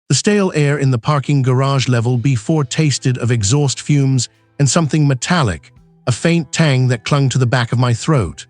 The stale air in the parking garage level B4 tasted of exhaust fumes and something metallic, a faint tang that clung to the back of my throat.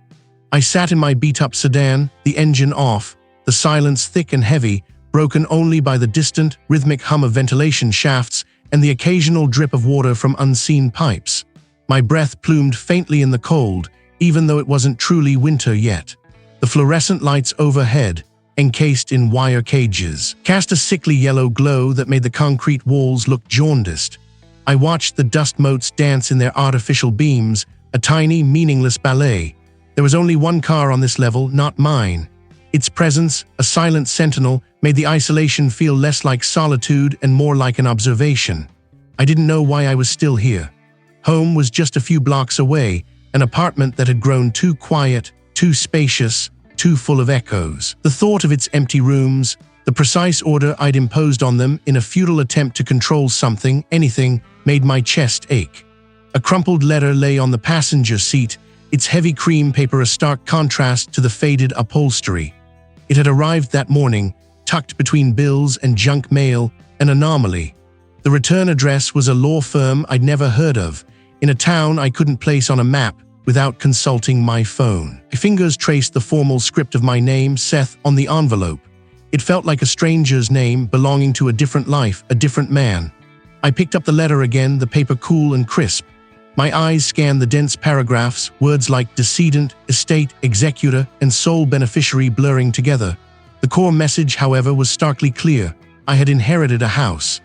I sat in my beat-up sedan, the engine off, the silence thick and heavy, broken only by the distant, rhythmic hum of ventilation shafts and the occasional drip of water from unseen pipes. My breath plumed faintly in the cold, even though it wasn't truly winter yet. The fluorescent lights overhead, encased in wire cages, cast a sickly yellow glow that made the concrete walls look jaundiced. I watched the dust motes dance in their artificial beams, a tiny, meaningless ballet. There was only one car on this level, not mine. Its presence, a silent sentinel, made the isolation feel less like solitude and more like an observation. I didn't know why I was still here. Home was just a few blocks away, an apartment that had grown too quiet, too spacious, too full of echoes. The thought of its empty rooms, the precise order I'd imposed on them in a futile attempt to control something, anything, made my chest ache. A crumpled letter lay on the passenger seat, its heavy cream paper a stark contrast to the faded upholstery. It had arrived that morning, tucked between bills and junk mail, an anomaly. The return address was a law firm I'd never heard of, in a town I couldn't place on a map without consulting my phone. My fingers traced the formal script of my name, Seth, on the envelope. It felt like a stranger's name belonging to a different life, a different man. I picked up the letter again, the paper cool and crisp. My eyes scanned the dense paragraphs, words like decedent, estate, executor, and sole beneficiary blurring together. The core message, however, was starkly clear. I had inherited a house.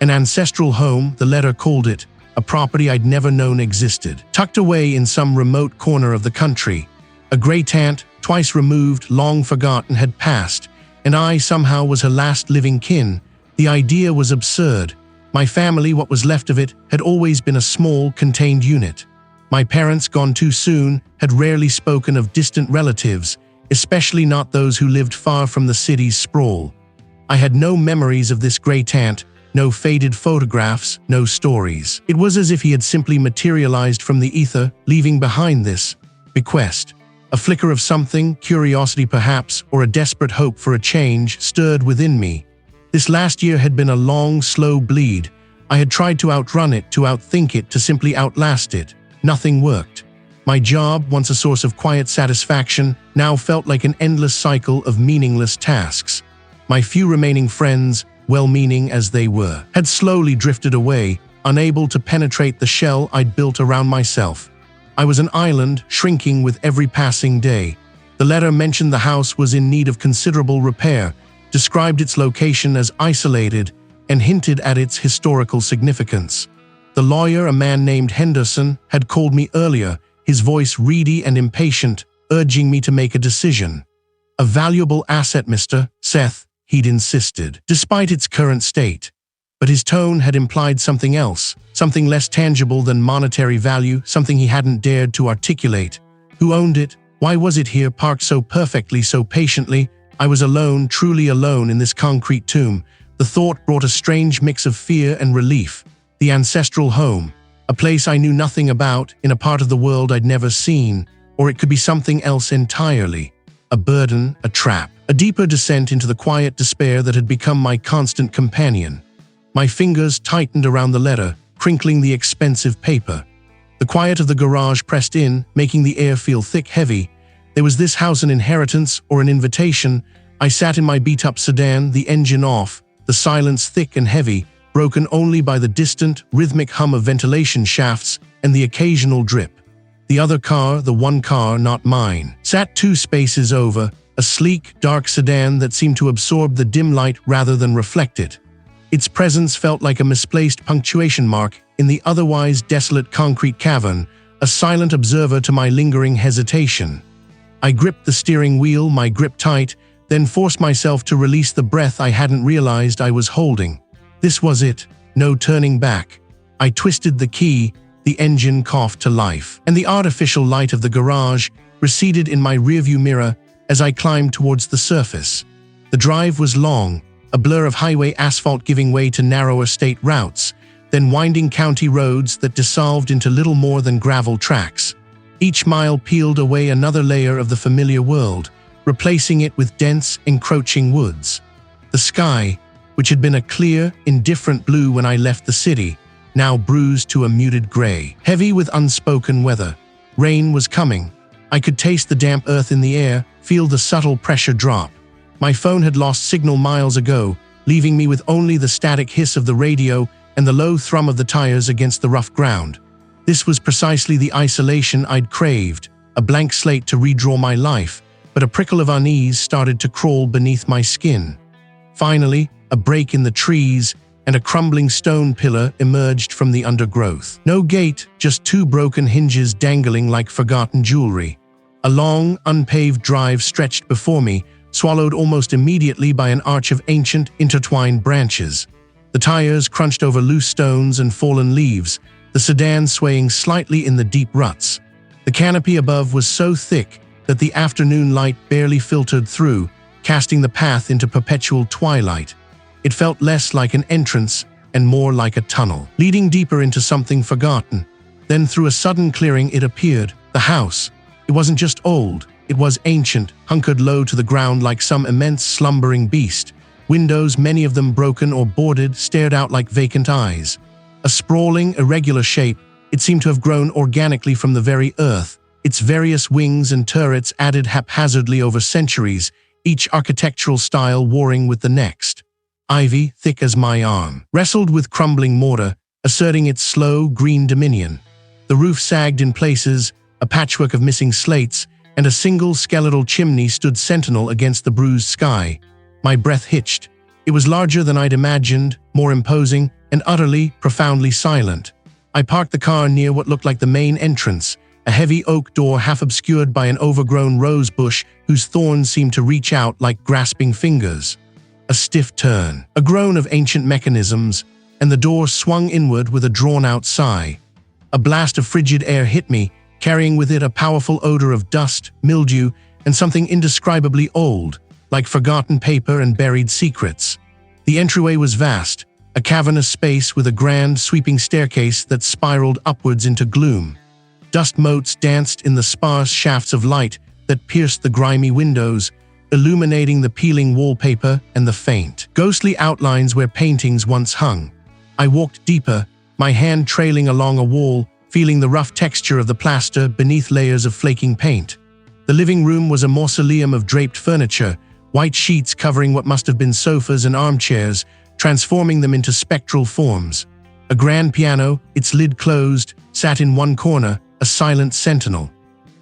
An ancestral home, the letter called it, a property I'd never known existed. Tucked away in some remote corner of the country. A great aunt, twice removed, long forgotten, had passed, and I somehow was her last living kin. The idea was absurd. My family, what was left of it, had always been a small, contained unit. My parents, gone too soon, had rarely spoken of distant relatives, especially not those who lived far from the city's sprawl. I had no memories of this great aunt, no faded photographs, no stories. It was as if he had simply materialized from the ether, leaving behind this bequest. A flicker of something, curiosity perhaps, or a desperate hope for a change, stirred within me. This last year had been a long, slow bleed. I had tried to outrun it, to outthink it, to simply outlast it. Nothing worked. My job, once a source of quiet satisfaction, now felt like an endless cycle of meaningless tasks. My few remaining friends, well-meaning as they were, had slowly drifted away, unable to penetrate the shell I'd built around myself. I was an island, shrinking with every passing day. The letter mentioned the house was in need of considerable repair, described its location as isolated, and hinted at its historical significance. The lawyer, a man named Henderson, had called me earlier, his voice reedy and impatient, urging me to make a decision. "A valuable asset, Mr. Seth," he'd insisted, despite its current state. But his tone had implied something else, something less tangible than monetary value, something he hadn't dared to articulate. Who owned it? Why was it here, parked so perfectly, so patiently? I was alone, truly alone in this concrete tomb. The thought brought a strange mix of fear and relief. The ancestral home, a place I knew nothing about, in a part of the world I'd never seen, or it could be something else entirely. A burden, a trap, a deeper descent into the quiet despair that had become my constant companion. My fingers tightened around the letter, crinkling the expensive paper. The quiet of the garage pressed in, making the air feel thick, heavy. Was this house an inheritance or an invitation? I sat in my beat-up sedan, the engine off, the silence thick and heavy, broken only by the distant, rhythmic hum of ventilation shafts and the occasional drip. The other car, the one car not mine, sat 2 spaces over, a sleek, dark sedan that seemed to absorb the dim light rather than reflect it. Its presence felt like a misplaced punctuation mark in the otherwise desolate concrete cavern, a silent observer to my lingering hesitation. I gripped the steering wheel, my grip tight, then forced myself to release the breath I hadn't realized I was holding. This was it, no turning back. I twisted the key, the engine coughed to life, and the artificial light of the garage receded in my rearview mirror as I climbed towards the surface. The drive was long, a blur of highway asphalt giving way to narrower state routes, then winding county roads that dissolved into little more than gravel tracks. Each mile peeled away another layer of the familiar world, replacing it with dense, encroaching woods. The sky, which had been a clear, indifferent blue when I left the city, now bruised to a muted gray, heavy with unspoken weather. Rain was coming. I could taste the damp earth in the air, feel the subtle pressure drop. My phone had lost signal miles ago, leaving me with only the static hiss of the radio and the low thrum of the tires against the rough ground. This was precisely the isolation I'd craved, a blank slate to redraw my life, but a prickle of unease started to crawl beneath my skin. Finally, a break in the trees and a crumbling stone pillar emerged from the undergrowth. No gate, just two broken hinges dangling like forgotten jewelry. A long, unpaved drive stretched before me, swallowed almost immediately by an arch of ancient, intertwined branches. The tires crunched over loose stones and fallen leaves, the sedan swaying slightly in the deep ruts. The canopy above was so thick that the afternoon light barely filtered through, casting the path into perpetual twilight. It felt less like an entrance and more like a tunnel, leading deeper into something forgotten. Then through a sudden clearing it appeared, the house. It wasn't just old, it was ancient, hunkered low to the ground like some immense slumbering beast. Windows, many of them broken or boarded, stared out like vacant eyes. A sprawling, irregular shape, it seemed to have grown organically from the very earth, its various wings and turrets added haphazardly over centuries, each architectural style warring with the next. Ivy, thick as my arm, wrestled with crumbling mortar, asserting its slow, green dominion. The roof sagged in places, a patchwork of missing slates, and a single skeletal chimney stood sentinel against the bruised sky. My breath hitched. It was larger than I'd imagined, more imposing, and utterly, profoundly silent. I parked the car near what looked like the main entrance, a heavy oak door half obscured by an overgrown rose bush whose thorns seemed to reach out like grasping fingers. A stiff turn, a groan of ancient mechanisms, and the door swung inward with a drawn-out sigh. A blast of frigid air hit me, carrying with it a powerful odor of dust, mildew, and something indescribably old, like forgotten paper and buried secrets. The entryway was vast, a cavernous space with a grand, sweeping staircase that spiraled upwards into gloom. Dust motes danced in the sparse shafts of light that pierced the grimy windows, illuminating the peeling wallpaper and the faint, ghostly outlines where paintings once hung. I walked deeper, my hand trailing along a wall, feeling the rough texture of the plaster beneath layers of flaking paint. The living room was a mausoleum of draped furniture, white sheets covering what must have been sofas and armchairs, transforming them into spectral forms. A grand piano, its lid closed, sat in one corner, a silent sentinel.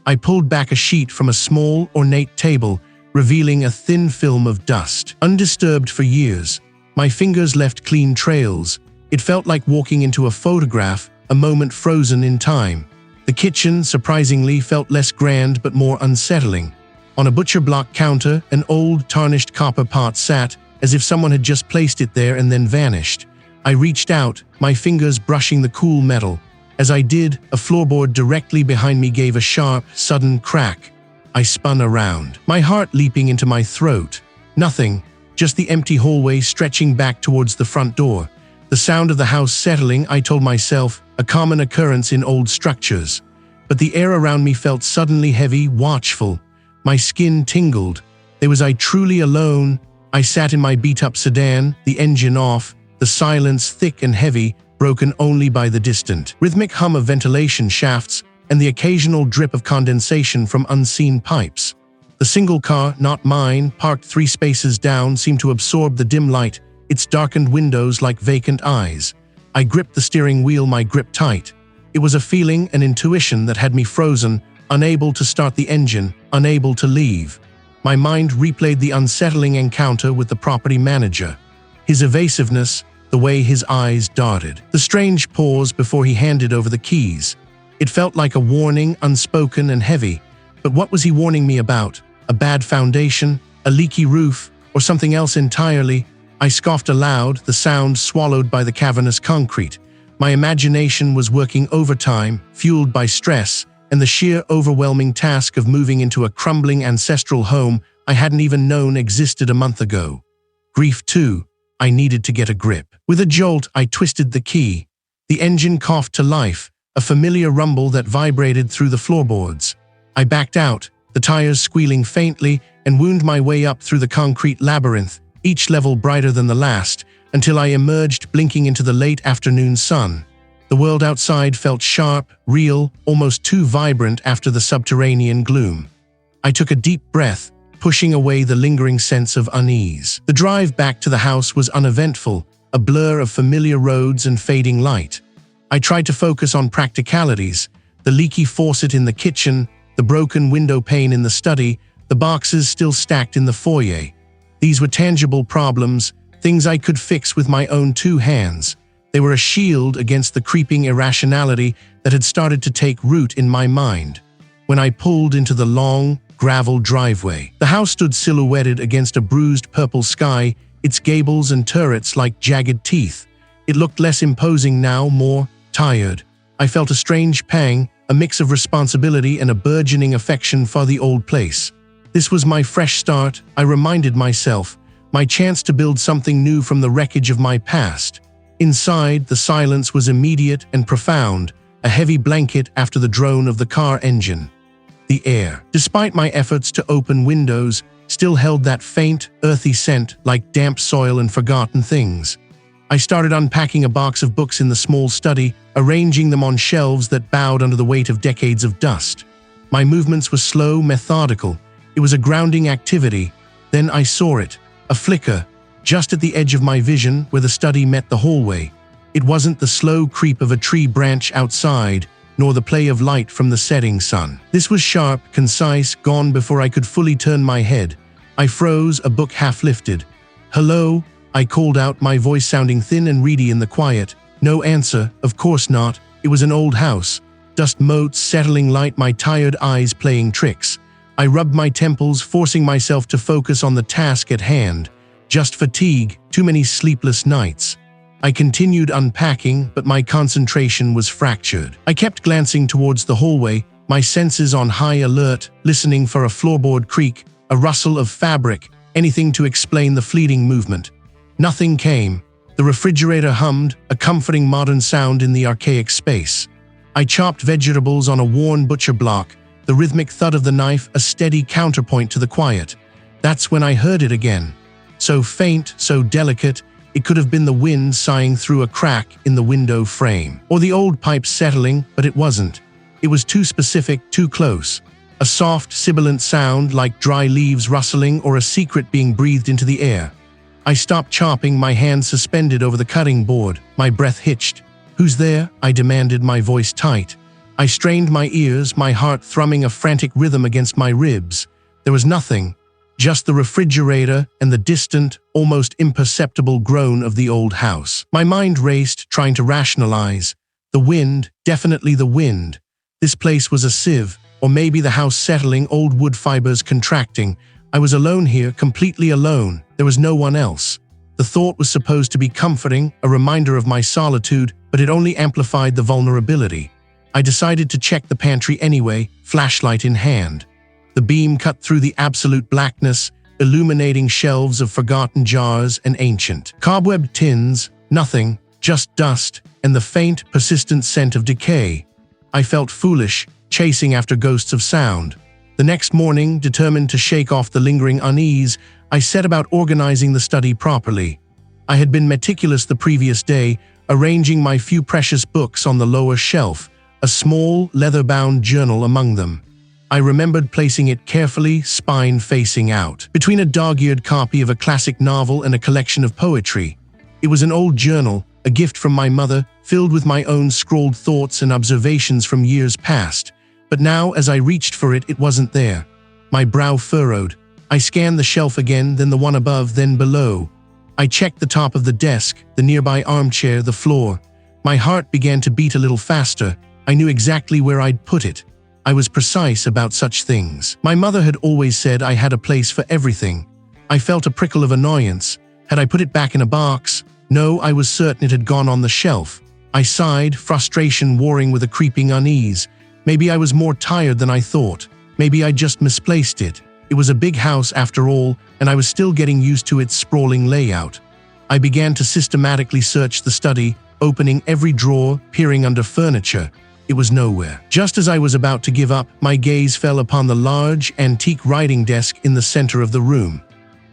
I pulled back a sheet from a small, ornate table, revealing a thin film of dust. Undisturbed for years, my fingers left clean trails. It felt like walking into a photograph, a moment frozen in time. The kitchen, surprisingly, felt less grand but more unsettling. On a butcher block counter, an old, tarnished copper pot sat, as if someone had just placed it there and then vanished. I reached out, my fingers brushing the cool metal. As I did, a floorboard directly behind me gave a sharp, sudden crack. I spun around, my heart leaping into my throat. Nothing, just the empty hallway stretching back towards the front door. The sound of the house settling, I told myself, a common occurrence in old structures. But the air around me felt suddenly heavy, watchful. My skin tingled. Was I truly alone? I sat in my beat-up sedan, the engine off, the silence thick and heavy, broken only by the distant, rhythmic hum of ventilation shafts and the occasional drip of condensation from unseen pipes. The single car, not mine, parked 3 spaces down, seemed to absorb the dim light, its darkened windows like vacant eyes. I gripped the steering wheel, my grip tight. It was a feeling, an intuition that had me frozen, unable to start the engine, unable to leave. My mind replayed the unsettling encounter with the property manager. His evasiveness, the way his eyes darted. The strange pause before he handed over the keys. It felt like a warning, unspoken and heavy. But what was he warning me about? A bad foundation? A leaky roof? Or something else entirely? I scoffed aloud, the sound swallowed by the cavernous concrete. My imagination was working overtime, fueled by stress, and the sheer overwhelming task of moving into a crumbling ancestral home I hadn't even known existed a month ago. Grief too. I needed to get a grip. With a jolt, I twisted the key. The engine coughed to life, a familiar rumble that vibrated through the floorboards. I backed out, the tires squealing faintly, and wound my way up through the concrete labyrinth, each level brighter than the last, until I emerged blinking into the late afternoon sun. The world outside felt sharp, real, almost too vibrant after the subterranean gloom. I took a deep breath, pushing away the lingering sense of unease. The drive back to the house was uneventful, a blur of familiar roads and fading light. I tried to focus on practicalities: the leaky faucet in the kitchen, the broken window pane in the study, the boxes still stacked in the foyer. These were tangible problems, things I could fix with my own two hands. They were a shield against the creeping irrationality that had started to take root in my mind. When I pulled into the long, gravel driveway, the house stood silhouetted against a bruised purple sky, its gables and turrets like jagged teeth. It looked less imposing now, more tired. I felt a strange pang, a mix of responsibility and a burgeoning affection for the old place. This was my fresh start, I reminded myself, my chance to build something new from the wreckage of my past. Inside, the silence was immediate and profound, a heavy blanket after the drone of the car engine. The air, despite my efforts to open windows, still held that faint, earthy scent like damp soil and forgotten things. I started unpacking a box of books in the small study, arranging them on shelves that bowed under the weight of decades of dust. My movements were slow, methodical. It was a grounding activity. Then I saw it, a flicker, just at the edge of my vision where the study met the hallway. It wasn't the slow creep of a tree branch outside, nor the play of light from the setting sun. This was sharp, concise, gone before I could fully turn my head. I froze, a book half lifted. "Hello?" I called out, my voice sounding thin and reedy in the quiet. No answer, of course not. It was an old house. Dust motes settling light, my tired eyes playing tricks. I rubbed my temples, forcing myself to focus on the task at hand. Just fatigue, too many sleepless nights. I continued unpacking, but my concentration was fractured. I kept glancing towards the hallway, my senses on high alert, listening for a floorboard creak, a rustle of fabric, anything to explain the fleeting movement. Nothing came. The refrigerator hummed, a comforting modern sound in the archaic space. I chopped vegetables on a worn butcher block, the rhythmic thud of the knife a steady counterpoint to the quiet. That's when I heard it again. So faint, so delicate, it could have been the wind sighing through a crack in the window frame. Or the old pipes settling, but it wasn't. It was too specific, too close. A soft, sibilant sound like dry leaves rustling or a secret being breathed into the air. I stopped chopping, my hands suspended over the cutting board, my breath hitched. "Who's there?" I demanded, my voice tight. I strained my ears, my heart thrumming a frantic rhythm against my ribs. There was nothing, just the refrigerator and the distant, almost imperceptible groan of the old house. My mind raced, trying to rationalize. The wind, definitely the wind. This place was a sieve, or maybe the house settling, old wood fibers contracting. I was alone here, completely alone. There was no one else. The thought was supposed to be comforting, a reminder of my solitude, but it only amplified the vulnerability. I decided to check the pantry anyway, flashlight in hand. The beam cut through the absolute blackness, illuminating shelves of forgotten jars and ancient, cobwebbed tins. Nothing, just dust, and the faint, persistent scent of decay. I felt foolish, chasing after ghosts of sound. The next morning, determined to shake off the lingering unease, I set about organizing the study properly. I had been meticulous the previous day, arranging my few precious books on the lower shelf, a small, leather-bound journal among them. I remembered placing it carefully, spine facing out, between a dog-eared copy of a classic novel and a collection of poetry. It was an old journal, a gift from my mother, filled with my own scrawled thoughts and observations from years past. But now, as I reached for it, it wasn't there. My brow furrowed. I scanned the shelf again, then the one above, then below. I checked the top of the desk, the nearby armchair, the floor. My heart began to beat a little faster. I knew exactly where I'd put it. I was precise about such things. My mother had always said I had a place for everything. I felt a prickle of annoyance. Had I put it back in a box? No, I was certain it had gone on the shelf. I sighed, frustration warring with a creeping unease. Maybe I was more tired than I thought. Maybe I just misplaced it. It was a big house after all, and I was still getting used to its sprawling layout. I began to systematically search the study, opening every drawer, peering under furniture. It was nowhere. Just as I was about to give up, my gaze fell upon the large, antique writing desk in the center of the room.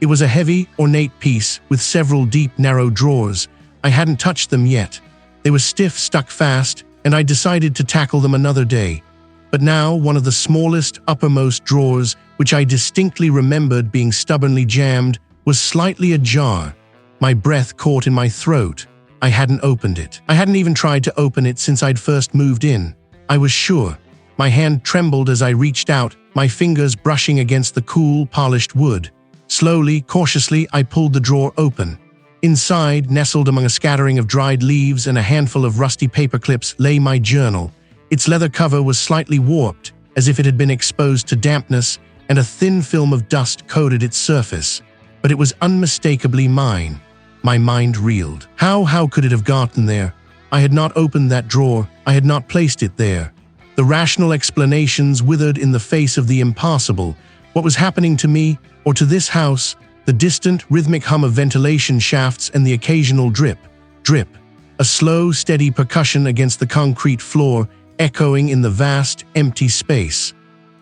It was a heavy, ornate piece with several deep, narrow drawers. I hadn't touched them yet. They were stiff, stuck fast, and I decided to tackle them another day. But now, one of the smallest, uppermost drawers, which I distinctly remembered being stubbornly jammed, was slightly ajar. My breath caught in my throat. I hadn't opened it. I hadn't even tried to open it since I'd first moved in. I was sure. My hand trembled as I reached out, my fingers brushing against the cool, polished wood. Slowly, cautiously, I pulled the drawer open. Inside, nestled among a scattering of dried leaves and a handful of rusty paper clips, lay my journal. Its leather cover was slightly warped, as if it had been exposed to dampness, and a thin film of dust coated its surface. But it was unmistakably mine. My mind reeled. How could it have gotten there? I had not opened that drawer. I had not placed it there. The rational explanations withered in the face of the impossible. What was happening to me, or to this house? The distant, rhythmic hum of ventilation shafts and the occasional drip, drip. A slow, steady percussion against the concrete floor, echoing in the vast, empty space.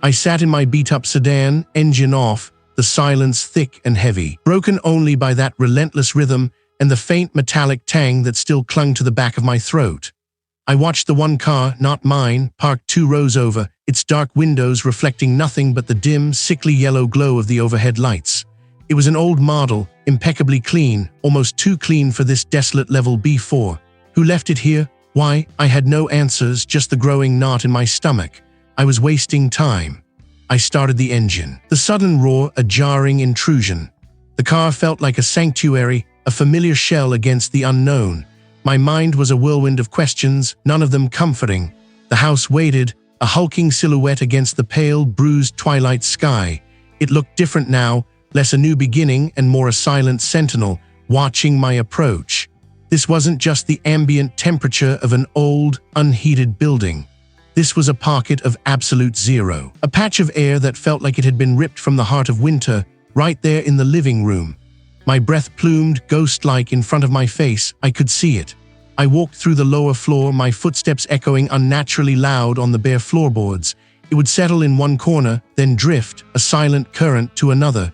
I sat in my beat-up sedan, engine off, the silence thick and heavy, broken only by that relentless rhythm and the faint metallic tang that still clung to the back of my throat. I watched the one car, not mine, parked 2 rows over, its dark windows reflecting nothing but the dim, sickly yellow glow of the overhead lights. It was an old model, impeccably clean, almost too clean for this desolate level B4. Who left it here? Why? I had no answers, just the growing knot in my stomach. I was wasting time. I started the engine. The sudden roar, a jarring intrusion. The car felt like a sanctuary, a familiar shell against the unknown. My mind was a whirlwind of questions, none of them comforting. The house waited, a hulking silhouette against the pale, bruised twilight sky. It looked different now, less a new beginning and more a silent sentinel, watching my approach. This wasn't just the ambient temperature of an old, unheated building. This was a pocket of absolute zero, a patch of air that felt like it had been ripped from the heart of winter, right there in the living room. My breath plumed, ghost-like, in front of my face. I could see it. I walked through the lower floor, my footsteps echoing unnaturally loud on the bare floorboards. It would settle in one corner, then drift, a silent current, to another.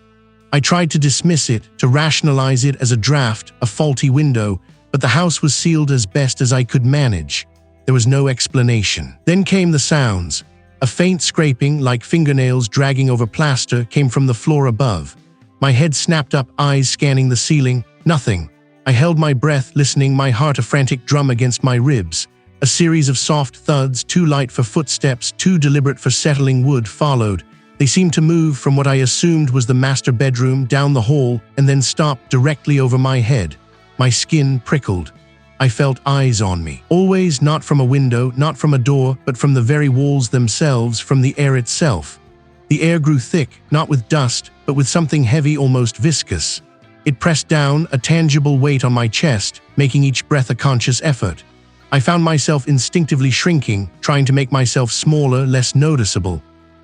I tried to dismiss it, to rationalize it as a draft, a faulty window, but the house was sealed as best as I could manage. There was no explanation. Then came the sounds. A faint scraping, like fingernails dragging over plaster, came from the floor above. My head snapped up, eyes scanning the ceiling. Nothing. I held my breath, listening, my heart a frantic drum against my ribs. A series of soft thuds, too light for footsteps, too deliberate for settling wood, followed. They seemed to move from what I assumed was the master bedroom down the hall and then stopped directly over my head. My skin prickled. I felt eyes on me. Always, not from a window, not from a door, but from the very walls themselves, from the air itself. The air grew thick, not with dust, but with something heavy, almost viscous. It pressed down, a tangible weight on my chest, making each breath a conscious effort. I found myself instinctively shrinking, trying to make myself smaller, less noticeable.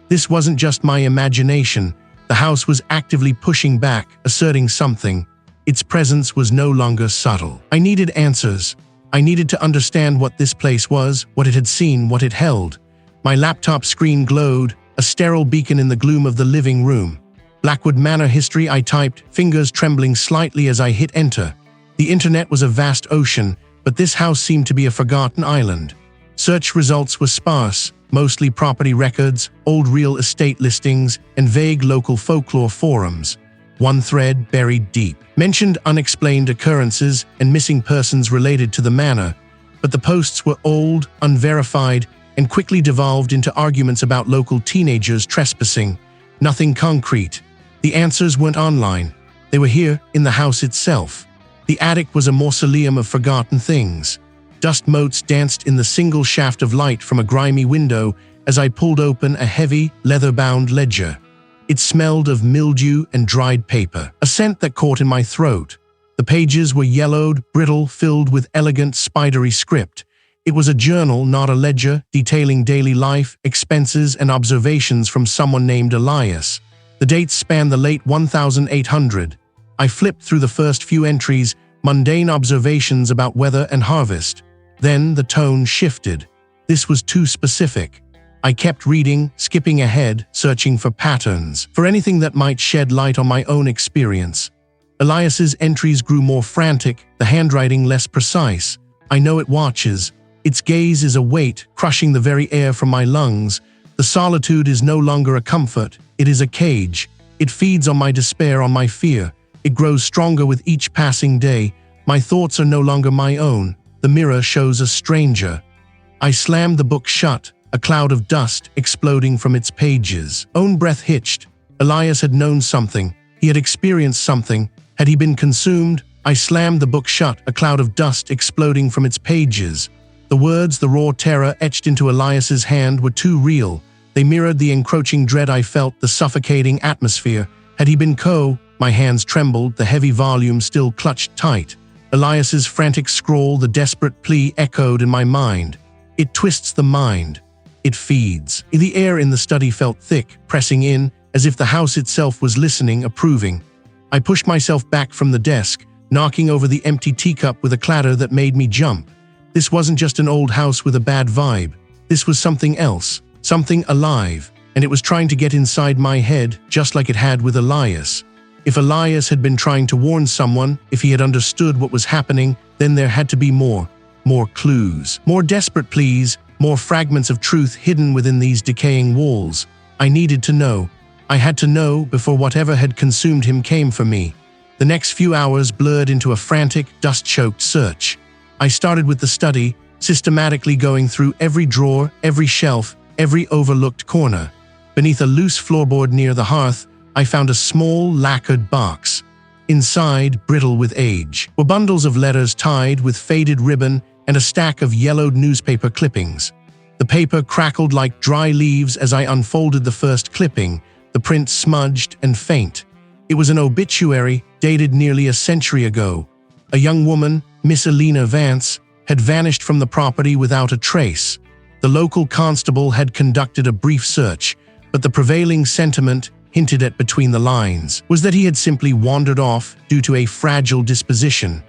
This wasn't just my imagination. The house was actively pushing back, asserting something. Its presence was no longer subtle. I needed answers. I needed to understand what this place was, what it had seen, what it held. My laptop screen glowed, a sterile beacon in the gloom of the living room. Blackwood Manor history, I typed, fingers trembling slightly as I hit enter. The internet was a vast ocean, but this house seemed to be a forgotten island. Search results were sparse, mostly property records, old real estate listings, and vague local folklore forums. One thread, buried deep, mentioned unexplained occurrences and missing persons related to the manor, but the posts were old, unverified, and quickly devolved into arguments about local teenagers trespassing. Nothing concrete. The answers weren't online. They were here, in the house itself. The attic was a mausoleum of forgotten things. Dust motes danced in the single shaft of light from a grimy window as I pulled open a heavy, leather-bound ledger. It smelled of mildew and dried paper, a scent that caught in my throat. The pages were yellowed, brittle, filled with elegant, spidery script. It was a journal, not a ledger, detailing daily life, expenses, and observations from someone named Elias. The dates spanned the late 1800. I flipped through the first few entries, mundane observations about weather and harvest. Then the tone shifted. This was too specific. I kept reading, skipping ahead, searching for patterns, for anything that might shed light on my own experience. Elias's entries grew more frantic, the handwriting less precise. I know it watches. Its gaze is a weight, crushing the very air from my lungs. The solitude is no longer a comfort, it is a cage. It feeds on my despair, on my fear. It grows stronger with each passing day. My thoughts are no longer my own. The mirror shows a stranger. I slammed the book shut, a cloud of dust exploding from its pages. Own breath hitched. Elias had known something. He had experienced something. Had he been consumed? I slammed the book shut, a cloud of dust exploding from its pages. The words, the raw terror etched into Elias's hand, were too real. They mirrored the encroaching dread I felt, the suffocating atmosphere. Had he been My hands trembled, the heavy volume still clutched tight. Elias's frantic scrawl, the desperate plea, echoed in my mind. It twists the mind. It feeds. The air in the study felt thick, pressing in, as if the house itself was listening, approving. I pushed myself back from the desk, knocking over the empty teacup with a clatter that made me jump. This wasn't just an old house with a bad vibe. This was something else, something alive, and it was trying to get inside my head, just like it had with Elias. If Elias had been trying to warn someone, if he had understood what was happening, then there had to be more clues, more desperate pleas, more fragments of truth hidden within these decaying walls. I needed to know. I had to know before whatever had consumed him came for me. The next few hours blurred into a frantic, dust-choked search. I started with the study, systematically going through every drawer, every shelf, every overlooked corner. Beneath a loose floorboard near the hearth, I found a small, lacquered box. Inside, brittle with age, were bundles of letters tied with faded ribbon and a stack of yellowed newspaper clippings. The paper crackled like dry leaves as I unfolded the first clipping, the print smudged and faint. It was an obituary dated nearly a century ago. A young woman, Miss Elena Vance, had vanished from the property without a trace. The local constable had conducted a brief search, but the prevailing sentiment, hinted at between the lines, was that he had simply wandered off due to a fragile disposition.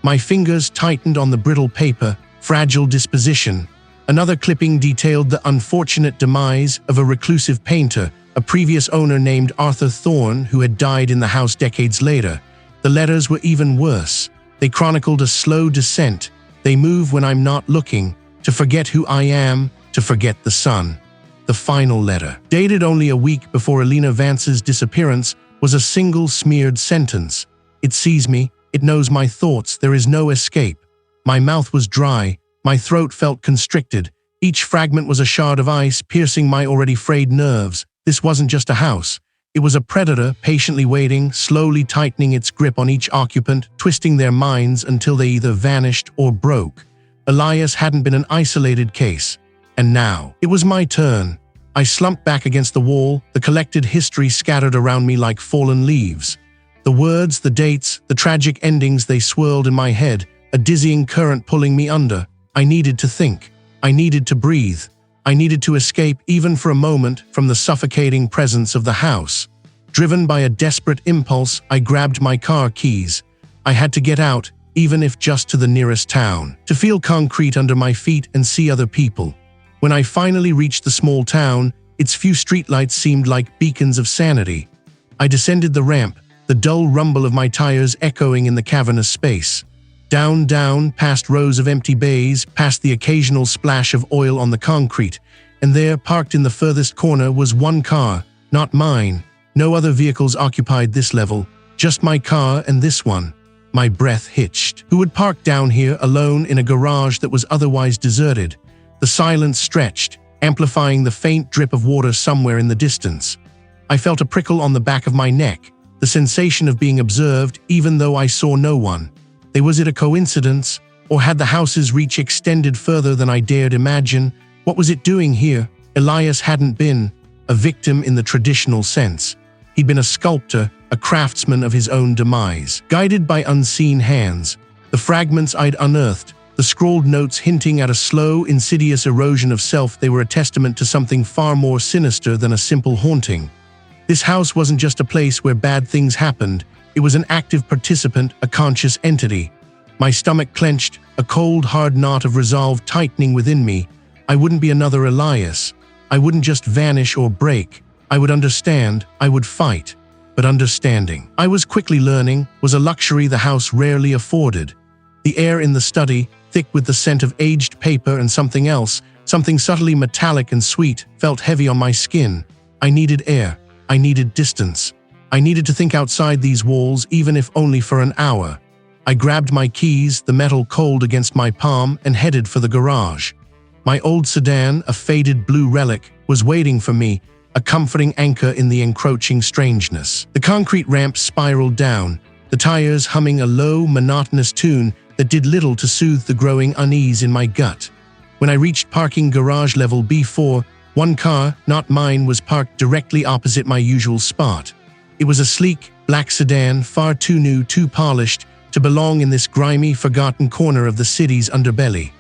My fingers tightened on the brittle paper. Fragile disposition. Another clipping detailed the unfortunate demise of a reclusive painter, a previous owner named Arthur Thorne, who had died in the house decades later. The letters were even worse. They chronicled a slow descent. They move when I'm not looking, to forget who I am, to forget the sun. The final letter, dated only a week before Elena Vance's disappearance, was a single smeared sentence. It sees me, it knows my thoughts, there is no escape. My mouth was dry, my throat felt constricted. Each fragment was a shard of ice piercing my already frayed nerves. This wasn't just a house. It was a predator patiently waiting, slowly tightening its grip on each occupant, twisting their minds until they either vanished or broke. Elias hadn't been an isolated case. And now, it was my turn. I slumped back against the wall, the collected history scattered around me like fallen leaves. The words, the dates, the tragic endings, they swirled in my head, a dizzying current pulling me under. I needed to think. I needed to breathe. I needed to escape, even for a moment, from the suffocating presence of the house. Driven by a desperate impulse, I grabbed my car keys. I had to get out, even if just to the nearest town, to feel concrete under my feet and see other people. When I finally reached the small town, its few streetlights seemed like beacons of sanity. I descended the ramp, the dull rumble of my tires echoing in the cavernous space. Down, past rows of empty bays, past the occasional splash of oil on the concrete, and there, parked in the furthest corner, was one car, not mine. No other vehicles occupied this level, just my car and this one. My breath hitched. Who would park down here alone in a garage that was otherwise deserted? The silence stretched, amplifying the faint drip of water somewhere in the distance. I felt a prickle on the back of my neck, the sensation of being observed even though I saw no one. Was it a coincidence, or had the house's reach extended further than I dared imagine? What was it doing here? Elias hadn't been a victim in the traditional sense. He'd been a sculptor, a craftsman of his own demise, guided by unseen hands. The fragments I'd unearthed, the scrawled notes hinting at a slow, insidious erosion of self, they were a testament to something far more sinister than a simple haunting. This house wasn't just a place where bad things happened, it was an active participant, a conscious entity. My stomach clenched, a cold, hard knot of resolve tightening within me. I wouldn't be another Elias. I wouldn't just vanish or break. I would understand, I would fight. But understanding, I was quickly learning, was a luxury the house rarely afforded. The air in the study, thick with the scent of aged paper and something else, something subtly metallic and sweet, felt heavy on my skin. I needed air. I needed distance. I needed to think outside these walls, even if only for an hour. I grabbed my keys, the metal cold against my palm, and headed for the garage. My old sedan, a faded blue relic, was waiting for me, a comforting anchor in the encroaching strangeness. The concrete ramp spiraled down, the tires humming a low, monotonous tune that did little to soothe the growing unease in my gut. When I reached parking garage level B4, one car, not mine, was parked directly opposite my usual spot. It was a sleek, black sedan, far too new, too polished, to belong in this grimy, forgotten corner of the city's underbelly.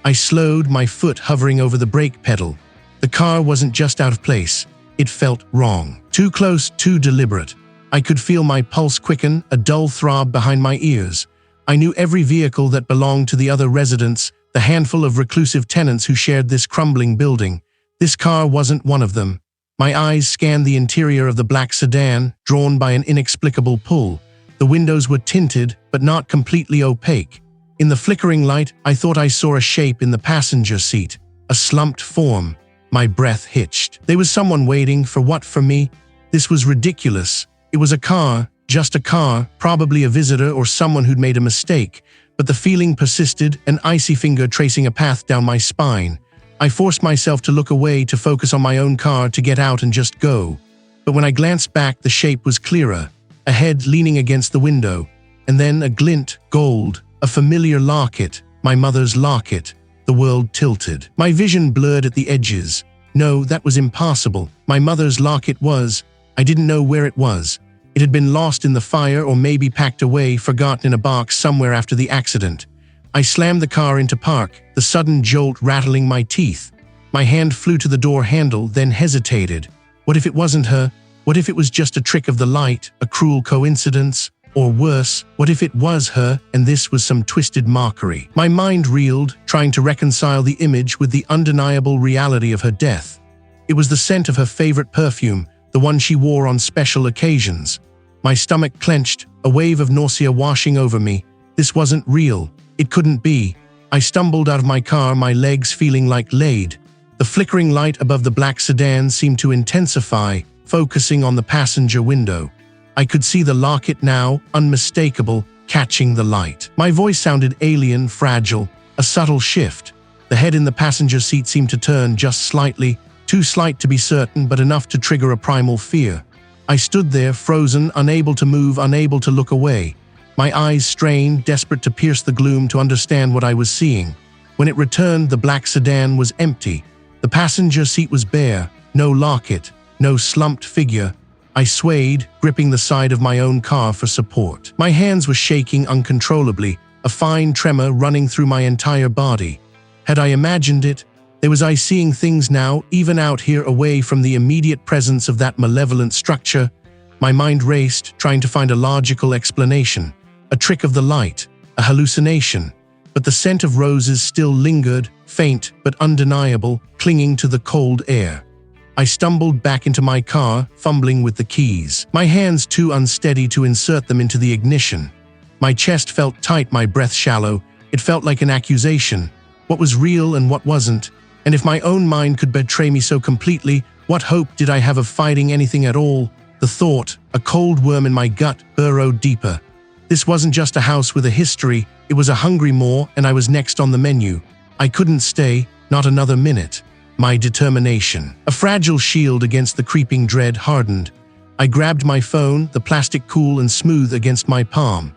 I slowed, my foot hovering over the brake pedal. The car wasn't just out of place. It felt wrong. Too close, too deliberate. I could feel my pulse quicken, a dull throb behind my ears. I knew every vehicle that belonged to the other residents, the handful of reclusive tenants who shared this crumbling building. This car wasn't one of them. My eyes scanned the interior of the black sedan, drawn by an inexplicable pull. The windows were tinted, but not completely opaque. In the flickering light, I thought I saw a shape in the passenger seat, a slumped form. My breath hitched. There was someone waiting for what for me? This was ridiculous. It was a car, just a car, probably a visitor or someone who'd made a mistake. But the feeling persisted, an icy finger tracing a path down my spine. I forced myself to look away, to focus on my own car, to get out and just go. But when I glanced back, the shape was clearer. A head leaning against the window, and then a glint, gold, a familiar locket, my mother's locket. The world tilted. My vision blurred at the edges. No, that was impossible. My mother's locket was. I didn't know where it was. It had been lost in the fire, or maybe packed away, forgotten in a box somewhere after the accident. I slammed the car into park, the sudden jolt rattling my teeth. My hand flew to the door handle, then hesitated. What if it wasn't her? What if it was just a trick of the light, a cruel coincidence? Or worse, what if it was her, and this was some twisted mockery? My mind reeled, trying to reconcile the image with the undeniable reality of her death. It was the scent of her favorite perfume, the one she wore on special occasions. My stomach clenched, a wave of nausea washing over me. This wasn't real. It couldn't be. I stumbled out of my car, my legs feeling like lead. The flickering light above the black sedan seemed to intensify, focusing on the passenger window. I could see the locket now, unmistakable, catching the light. My voice sounded alien, fragile, a subtle shift. The head in the passenger seat seemed to turn just slightly, too slight to be certain, but enough to trigger a primal fear. I stood there, frozen, unable to move, unable to look away. My eyes strained, desperate to pierce the gloom to understand what I was seeing. When it returned, the black sedan was empty. The passenger seat was bare, no locket, no slumped figure. I swayed, gripping the side of my own car for support. My hands were shaking uncontrollably, a fine tremor running through my entire body. Had I imagined it? Was I seeing things now, even out here away from the immediate presence of that malevolent structure? My mind raced, trying to find a logical explanation. A trick of the light, a hallucination. But the scent of roses still lingered, faint but undeniable, clinging to the cold air. I stumbled back into my car, fumbling with the keys, my hands too unsteady to insert them into the ignition. My chest felt tight, my breath shallow. It felt like an accusation. What was real and what wasn't? And if my own mind could betray me so completely, what hope did I have of fighting anything at all? The thought, a cold worm in my gut, burrowed deeper. This wasn't just a house with a history, it was a hungry maw, and I was next on the menu. I couldn't stay, not another minute. My determination, a fragile shield against the creeping dread, hardened. I grabbed my phone, the plastic cool and smooth against my palm.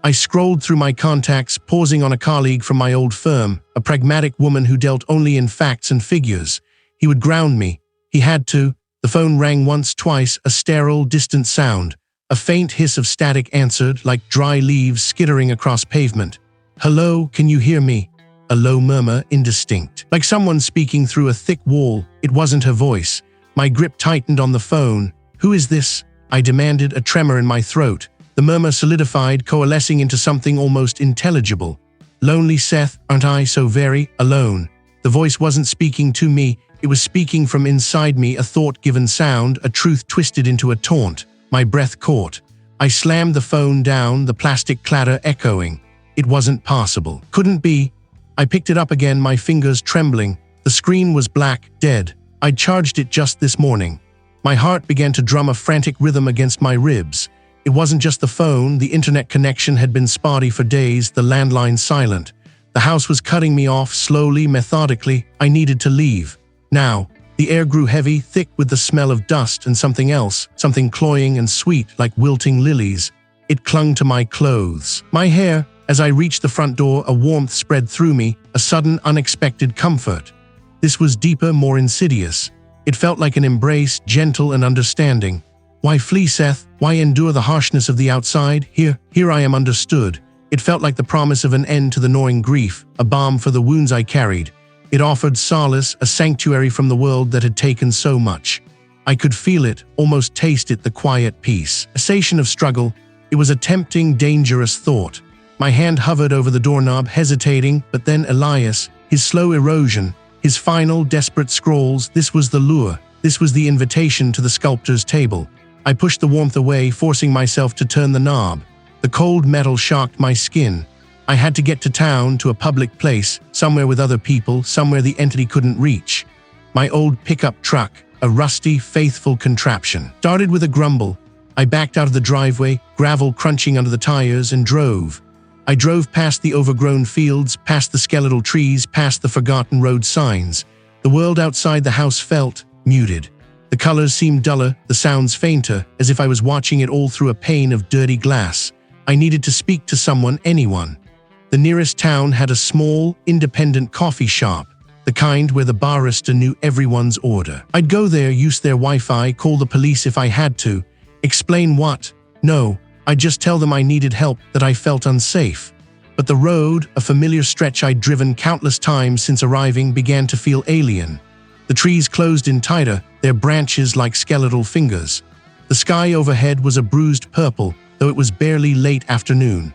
I scrolled through my contacts, pausing on a colleague from my old firm, a pragmatic woman who dealt only in facts and figures. He would ground me. He had to. The phone rang once, twice, a sterile, distant sound. A faint hiss of static answered, like dry leaves skittering across pavement. "Hello, can you hear me?" A low murmur, indistinct. Like someone speaking through a thick wall. It wasn't her voice. My grip tightened on the phone. "Who is this?" I demanded, a tremor in my throat. The murmur solidified, coalescing into something almost intelligible. "Lonely, Seth, aren't I so very alone?" The voice wasn't speaking to me, It was speaking from inside me, a thought given sound, a truth twisted into a taunt. My breath caught. I slammed the phone down, the plastic clatter echoing. It wasn't possible. Couldn't be. I picked it up again, my fingers trembling. The screen was black, dead. I'd charged it just this morning. My heart began to drum a frantic rhythm against my ribs. It wasn't just the phone, the internet connection had been spotty for days, the landline silent. The house was cutting me off, slowly, methodically. I needed to leave. Now, the air grew heavy, thick with the smell of dust and something else, something cloying and sweet like wilting lilies. It clung to my clothes, my hair. As I reached the front door, a warmth spread through me, a sudden, unexpected comfort. This was deeper, more insidious. It felt like an embrace, gentle and understanding. Why flee, Seth? Why endure the harshness of the outside? Here I am understood. It felt like the promise of an end to the gnawing grief, a balm for the wounds I carried. It offered solace, a sanctuary from the world that had taken so much. I could feel it, almost taste it, the quiet peace. A sensation of struggle. It was a tempting, dangerous thought. My hand hovered over the doorknob, hesitating, but then Elias, his slow erosion, his final, desperate scrawls, this was the lure. This was the invitation to the sculptor's table. I pushed the warmth away, forcing myself to turn the knob. The cold metal shocked my skin. I had to get to town, to a public place, somewhere with other people, somewhere the entity couldn't reach. My old pickup truck, a rusty, faithful contraption. Started with a grumble. I backed out of the driveway, gravel crunching under the tires, and drove. I drove past the overgrown fields, past the skeletal trees, past the forgotten road signs. The world outside the house felt muted. The colors seemed duller, the sounds fainter, as if I was watching it all through a pane of dirty glass. I needed to speak to someone, anyone. The nearest town had a small, independent coffee shop, the kind where the barista knew everyone's order. I'd go there, use their Wi-Fi, call the police if I had to. Explain what? No, I'd just tell them I needed help, that I felt unsafe. But the road, a familiar stretch I'd driven countless times since arriving, began to feel alien. The trees closed in tighter, their branches like skeletal fingers. The sky overhead was a bruised purple, though it was barely late afternoon.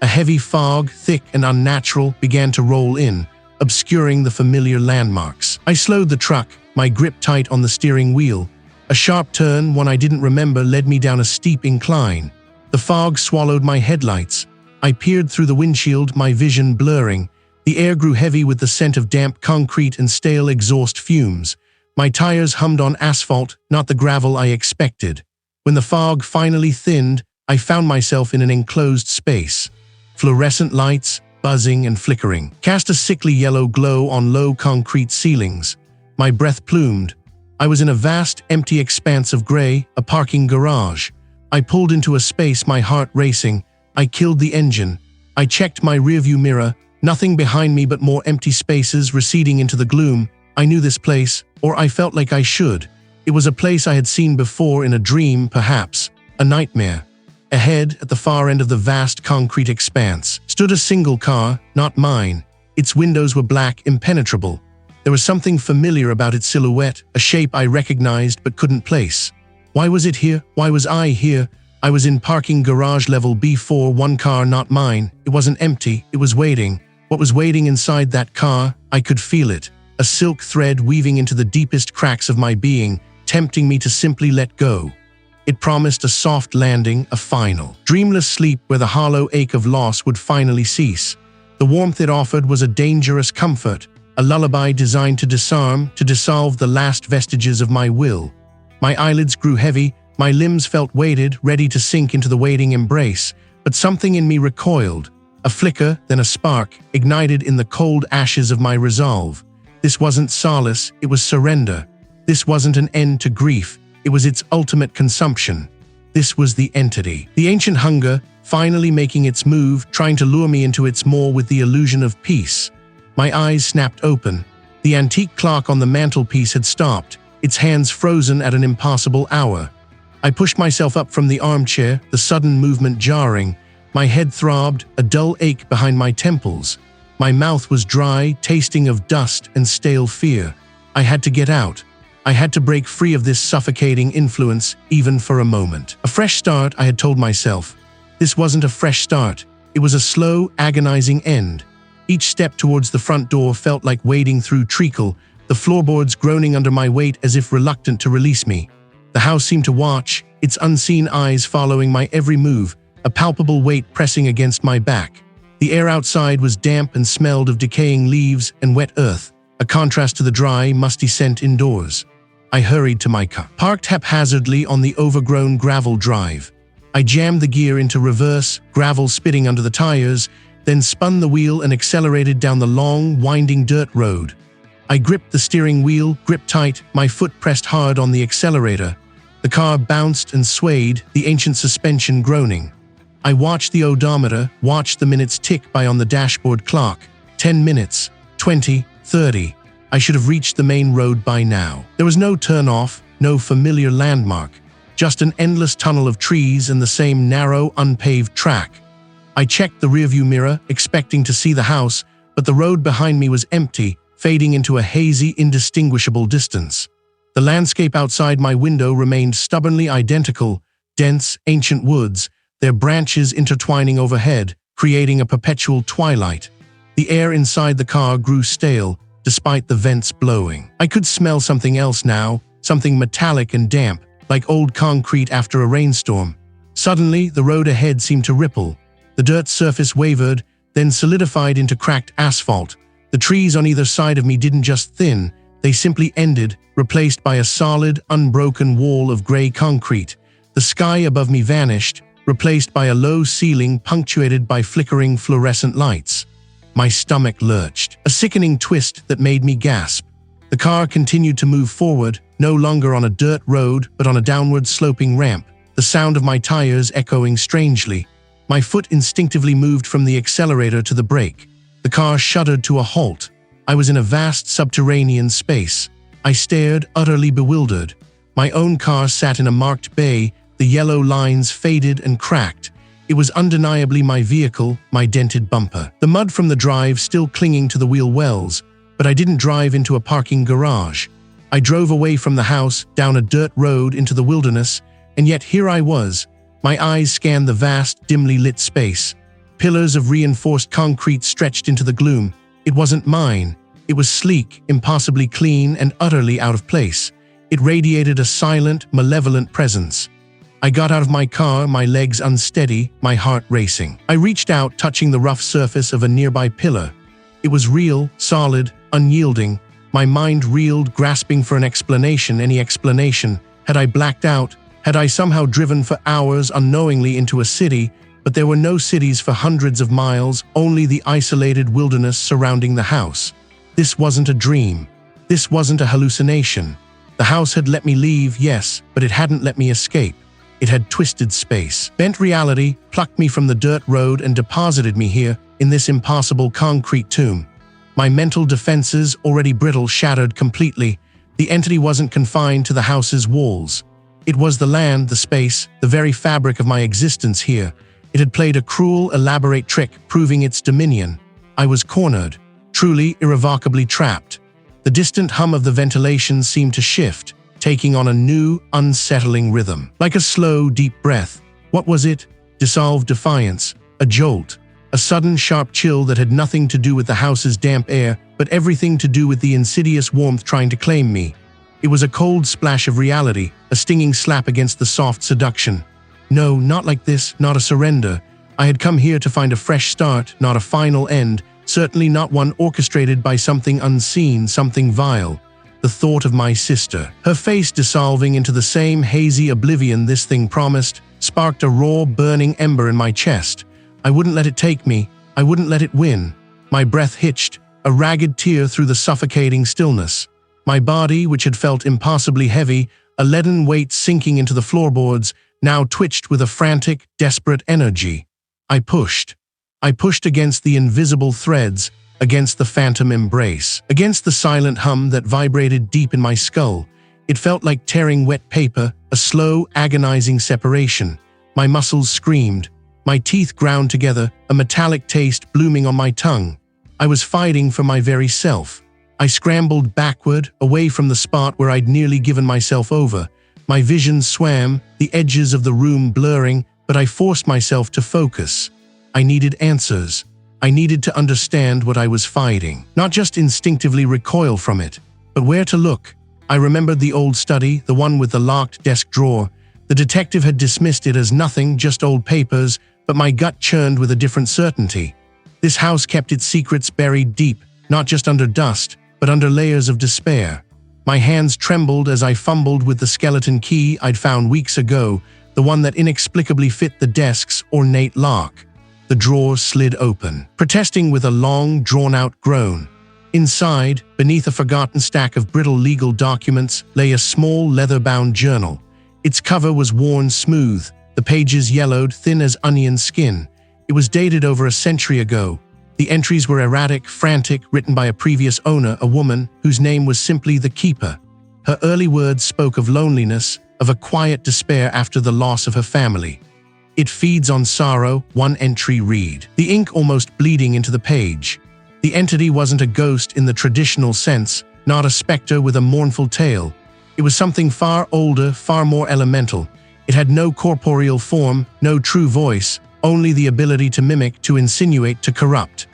A heavy fog, thick and unnatural, began to roll in, obscuring the familiar landmarks. I slowed the truck, my grip tight on the steering wheel. A sharp turn, one I didn't remember, led me down a steep incline. The fog swallowed my headlights. I peered through the windshield, my vision blurring. The air grew heavy with the scent of damp concrete and stale exhaust fumes. My tires hummed on asphalt, not the gravel I expected. When the fog finally thinned, I found myself in an enclosed space. Fluorescent lights, buzzing and flickering, cast a sickly yellow glow on low concrete ceilings. My breath plumed. I was in a vast, empty expanse of gray, a parking garage. I pulled into a space, my heart racing. I killed the engine. I checked my rearview mirror, nothing behind me but more empty spaces receding into the gloom. I knew this place, or I felt like I should. It was a place I had seen before, in a dream, perhaps, a nightmare. Ahead, at the far end of the vast concrete expanse, stood a single car, not mine. Its windows were black, impenetrable. There was something familiar about its silhouette, a shape I recognized but couldn't place. Why was it here? Why was I here? I was in parking garage level B4, one car, not mine. It wasn't empty, it was waiting. What was waiting inside that car? I could feel it. A silk thread weaving into the deepest cracks of my being, tempting me to simply let go. It promised a soft landing, a final, dreamless sleep where the hollow ache of loss would finally cease. The warmth it offered was a dangerous comfort, a lullaby designed to disarm, to dissolve the last vestiges of my will. My eyelids grew heavy, my limbs felt weighted, ready to sink into the waiting embrace, but something in me recoiled. A flicker, then a spark, ignited in the cold ashes of my resolve. This wasn't solace, it was surrender. This wasn't an end to grief. It was its ultimate consumption. This was the entity, the ancient hunger, finally making its move, trying to lure me into its maw with the illusion of peace. My eyes snapped open. The antique clock on the mantelpiece had stopped, its hands frozen at an impossible hour. I pushed myself up from the armchair, the sudden movement jarring. My head throbbed, a dull ache behind my temples. My mouth was dry, tasting of dust and stale fear. I had to get out. I had to break free of this suffocating influence, even for a moment. A fresh start, I had told myself. This wasn't a fresh start. It was a slow, agonizing end. Each step towards the front door felt like wading through treacle, the floorboards groaning under my weight as if reluctant to release me. The house seemed to watch, its unseen eyes following my every move, a palpable weight pressing against my back. The air outside was damp and smelled of decaying leaves and wet earth, a contrast to the dry, musty scent indoors. I hurried to my car, parked haphazardly on the overgrown gravel drive. I jammed the gear into reverse, gravel spitting under the tires, then spun the wheel and accelerated down the long, winding dirt road. I gripped the steering wheel, gripped tight, my foot pressed hard on the accelerator. The car bounced and swayed, the ancient suspension groaning. I watched the odometer, watched the minutes tick by on the dashboard clock. 10 minutes, 20, 30. I should have reached the main road by now. There was no turn-off, no familiar landmark, just an endless tunnel of trees and the same narrow, unpaved track. I checked the rearview mirror, expecting to see the house, but the road behind me was empty, fading into a hazy, indistinguishable distance. The landscape outside my window remained stubbornly identical, dense, ancient woods, their branches intertwining overhead, creating a perpetual twilight. The air inside the car grew stale, despite the vents blowing. I could smell something else now, something metallic and damp, like old concrete after a rainstorm. Suddenly, the road ahead seemed to ripple. The dirt surface wavered, then solidified into cracked asphalt. The trees on either side of me didn't just thin, they simply ended, replaced by a solid, unbroken wall of gray concrete. The sky above me vanished, replaced by a low ceiling punctuated by flickering fluorescent lights. My stomach lurched, a sickening twist that made me gasp. The car continued to move forward, no longer on a dirt road, but on a downward sloping ramp, the sound of my tires echoing strangely. My foot instinctively moved from the accelerator to the brake. The car shuddered to a halt. I was in a vast subterranean space. I stared, utterly bewildered. My own car sat in a marked bay, the yellow lines faded and cracked. It was undeniably my vehicle, my dented bumper. The mud from the drive still clinging to the wheel wells, but I didn't drive into a parking garage. I drove away from the house, down a dirt road into the wilderness, and yet here I was. My eyes scanned the vast, dimly lit space. Pillars of reinforced concrete stretched into the gloom. It wasn't mine. It was sleek, impossibly clean, and utterly out of place. It radiated a silent, malevolent presence. I got out of my car, my legs unsteady, my heart racing. I reached out, touching the rough surface of a nearby pillar. It was real, solid, unyielding. My mind reeled, grasping for an explanation, any explanation. Had I blacked out? Had I somehow driven for hours unknowingly into a city? But there were no cities for hundreds of miles, only the isolated wilderness surrounding the house. This wasn't a dream. This wasn't a hallucination. The house had let me leave, yes, but it hadn't let me escape. It had twisted space, bent reality, plucked me from the dirt road and deposited me here, in this impossible concrete tomb. My mental defenses, already brittle, shattered completely. The entity wasn't confined to the house's walls. It was the land, the space, the very fabric of my existence here. It had played a cruel, elaborate trick, proving its dominion. I was cornered, truly, irrevocably trapped. The distant hum of the ventilation seemed to shift, taking on a new, unsettling rhythm. Like a slow, deep breath. What was it? Dissolved defiance, a jolt, a sudden, sharp chill that had nothing to do with the house's damp air, but everything to do with the insidious warmth trying to claim me. It was a cold splash of reality, a stinging slap against the soft seduction. No, not like this, not a surrender. I had come here to find a fresh start, not a final end, certainly not one orchestrated by something unseen, something vile. The thought of my sister, her face dissolving into the same hazy oblivion this thing promised, sparked a raw, burning ember in my chest. I wouldn't let it take me. I wouldn't let it win. My breath hitched, a ragged tear through the suffocating stillness. My body, which had felt impossibly heavy, a leaden weight sinking into the floorboards, now twitched with a frantic, desperate energy. I pushed. I pushed against the invisible threads, against the phantom embrace, against the silent hum that vibrated deep in my skull. It felt like tearing wet paper, a slow, agonizing separation. My muscles screamed. My teeth ground together, a metallic taste blooming on my tongue. I was fighting for my very self. I scrambled backward, away from the spot where I'd nearly given myself over. My vision swam, the edges of the room blurring, but I forced myself to focus. I needed answers. I needed to understand what I was fighting, not just instinctively recoil from it, But where to look? I remembered the old study, the one with the locked desk drawer. The detective had dismissed it as nothing, just old papers, but my gut churned with a different certainty. This house kept its secrets buried deep, not just under dust, but under layers of despair. My hands trembled as I fumbled with the skeleton key I'd found weeks ago, the one that inexplicably fit the desk's ornate lock. The drawer slid open, protesting with a long, drawn-out groan. Inside, beneath a forgotten stack of brittle legal documents, lay a small leather-bound journal. Its cover was worn smooth, the pages yellowed, thin as onion skin. It was dated over a century ago. The entries were erratic, frantic, written by a previous owner, a woman whose name was simply the Keeper. Her early words spoke of loneliness, of a quiet despair after the loss of her family. "It feeds on sorrow," one entry read, the ink almost bleeding into the page. The entity wasn't a ghost in the traditional sense, not a specter with a mournful tale. It was something far older, far more elemental. It had no corporeal form, no true voice, only the ability to mimic, to insinuate, to corrupt.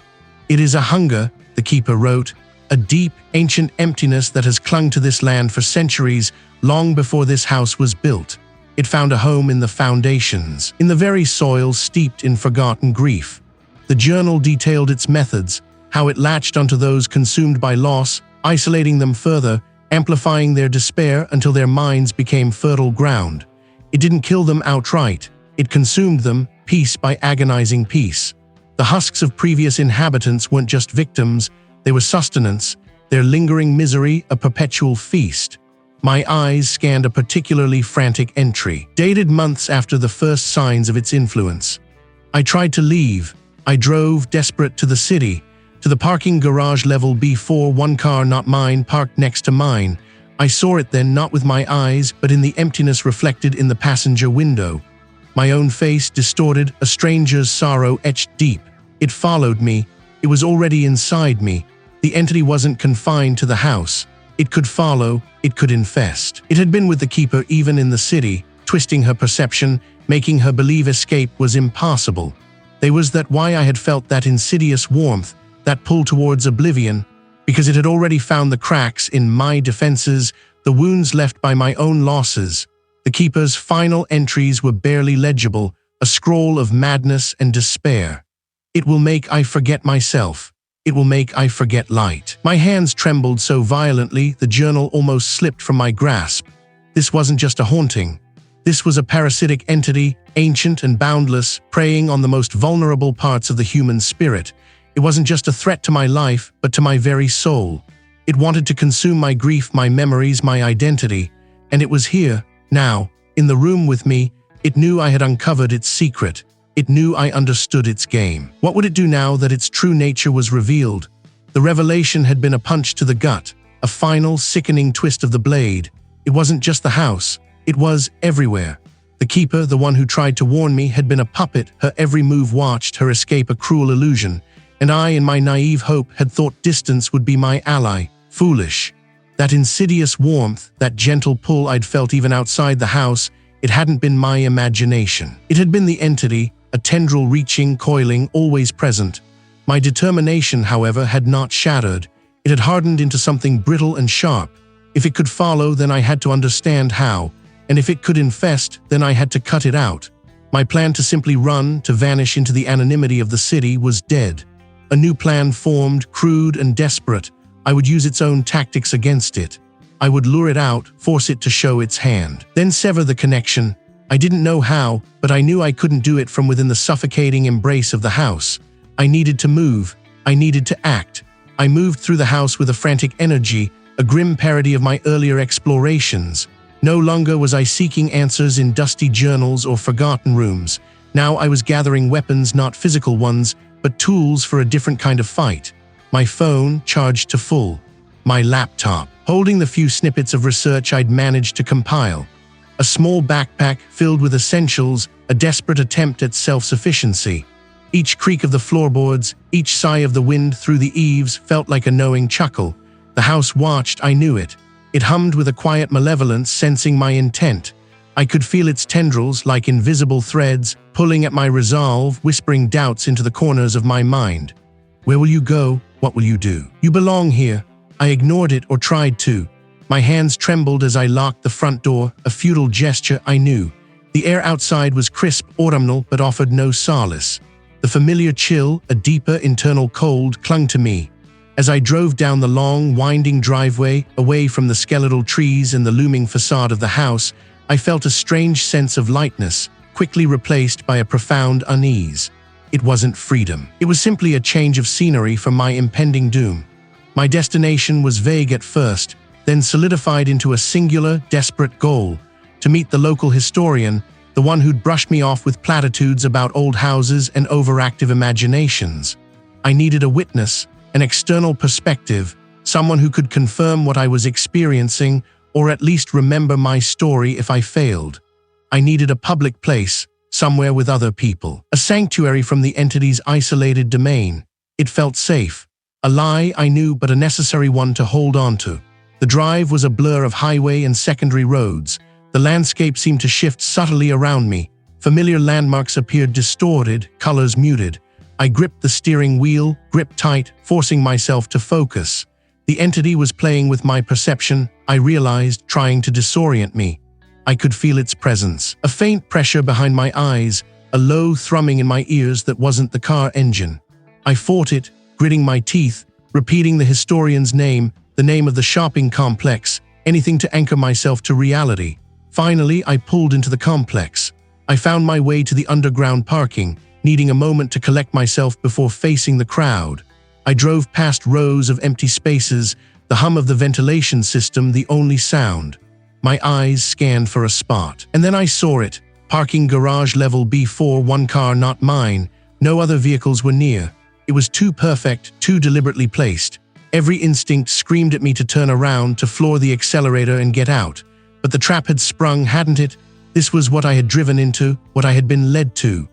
"It is a hunger," the Keeper wrote, "a deep, ancient emptiness that has clung to this land for centuries, long before this house was built. It found a home in the foundations, in the very soil steeped in forgotten grief." The journal detailed its methods, how it latched onto those consumed by loss, isolating them further, amplifying their despair until their minds became fertile ground. It didn't kill them outright. It consumed them, piece by agonizing piece. The husks of previous inhabitants weren't just victims, they were sustenance, their lingering misery a perpetual feast. My eyes scanned a particularly frantic entry, dated months after the first signs of its influence. I tried to leave. I drove, desperate, to the city, to the parking garage level B4, one car, not mine, parked next to mine. I saw it then, not with my eyes, but in the emptiness reflected in the passenger window. My own face distorted, a stranger's sorrow etched deep. It followed me. It was already inside me. The entity wasn't confined to the house. It could follow, it could infest. It had been with the Keeper even in the city, twisting her perception, making her believe escape was impossible. There was that why I had felt that insidious warmth, that pull towards oblivion, because it had already found the cracks in my defenses, the wounds left by my own losses. The Keeper's final entries were barely legible, a scroll of madness and despair. "It will make I forget myself. It will make I forget light." My hands trembled so violently the journal almost slipped from my grasp. This wasn't just a haunting. This was a parasitic entity, ancient and boundless, preying on the most vulnerable parts of the human spirit. It wasn't just a threat to my life, but to my very soul. It wanted to consume my grief, my memories, my identity. And it was here, now, in the room with me. It knew I had uncovered its secret. It knew I understood its game. What would it do now that its true nature was revealed? The revelation had been a punch to the gut, a final, sickening twist of the blade. It wasn't just the house. It was everywhere. The Keeper, the one who tried to warn me, had been a puppet, her every move watched, her escape a cruel illusion. And I, in my naive hope, had thought distance would be my ally. Foolish. That insidious warmth, that gentle pull I'd felt even outside the house, it hadn't been my imagination. It had been the entity, a tendril reaching, coiling, always present. My determination, however, had not shattered. It had hardened into something brittle and sharp. If it could follow, then I had to understand how. And if it could infest, then I had to cut it out. My plan to simply run, to vanish into the anonymity of the city, was dead. A new plan formed, crude and desperate. I would use its own tactics against it. I would lure it out, force it to show its hand, then sever the connection. I didn't know how, but I knew I couldn't do it from within the suffocating embrace of the house. I needed to move. I needed to act. I moved through the house with a frantic energy, a grim parody of my earlier explorations. No longer was I seeking answers in dusty journals or forgotten rooms. Now I was gathering weapons, not physical ones, but tools for a different kind of fight. My phone charged to full. My laptop, holding the few snippets of research I'd managed to compile. A small backpack filled with essentials, a desperate attempt at self-sufficiency. Each creak of the floorboards, each sigh of the wind through the eaves felt like a knowing chuckle. The house watched, I knew it. It hummed with a quiet malevolence, sensing my intent. I could feel its tendrils, like invisible threads, pulling at my resolve, whispering doubts into the corners of my mind. Where will you go? What will you do? You belong here. I ignored it or tried to. My hands trembled as I locked the front door, a futile gesture I knew. The air outside was crisp, autumnal, but offered no solace. The familiar chill, a deeper internal cold, clung to me. As I drove down the long, winding driveway, away from the skeletal trees and the looming facade of the house, I felt a strange sense of lightness, quickly replaced by a profound unease. It wasn't freedom. It was simply a change of scenery from my impending doom. My destination was vague at first, then solidified into a singular, desperate goal: to meet the local historian, the one who'd brushed me off with platitudes about old houses and overactive imaginations. I needed a witness, an external perspective, someone who could confirm what I was experiencing or at least remember my story if I failed. I needed a public place, somewhere with other people, a sanctuary from the entity's isolated domain. It felt safe, a lie I knew but a necessary one to hold on to. The drive was a blur of highway and secondary roads. The landscape seemed to shift subtly around me. Familiar landmarks appeared distorted, colors muted. I gripped the steering wheel, gripped tight, forcing myself to focus. The entity was playing with my perception, I realized, trying to disorient me. I could feel its presence, a faint pressure behind my eyes, a low thrumming in my ears that wasn't the car engine. I fought it, gritting my teeth, repeating the historian's name, the name of the shopping complex, anything to anchor myself to reality. Finally, I pulled into the complex. I found my way to the underground parking, needing a moment to collect myself before facing the crowd. I drove past rows of empty spaces, the hum of the ventilation system the only sound. My eyes scanned for a spot, and then I saw it. Parking garage level B4, one car, not mine. No other vehicles were near. It was too perfect, too deliberately placed. Every instinct screamed at me to turn around, to floor the accelerator and get out. But the trap had sprung, hadn't it? This was what I had driven into, what I had been led to.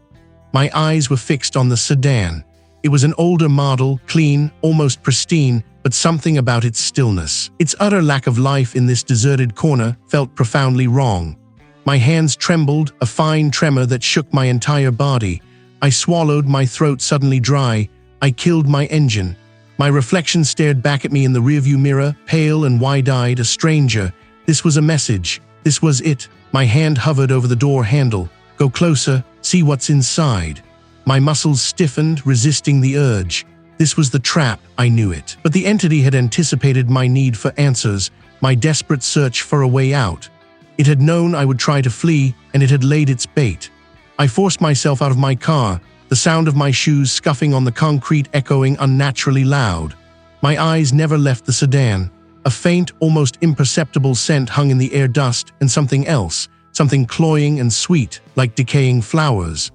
My eyes were fixed on the sedan. It was an older model, clean, almost pristine, but something about its stillness, its utter lack of life in this deserted corner, felt profoundly wrong. My hands trembled, a fine tremor that shook my entire body. I swallowed, my throat suddenly dry. I killed my engine. My reflection stared back at me in the rearview mirror, pale and wide-eyed, a stranger. This was a message. This was it. My hand hovered over the door handle. Go closer, see what's inside. My muscles stiffened, resisting the urge. This was the trap, I knew it. But the entity had anticipated my need for answers, my desperate search for a way out. It had known I would try to flee, and it had laid its bait. I forced myself out of my car, the sound of my shoes scuffing on the concrete echoing unnaturally loud. My eyes never left the sedan. A faint, almost imperceptible scent hung in the air, dust and something else, something cloying and sweet, like decaying flowers.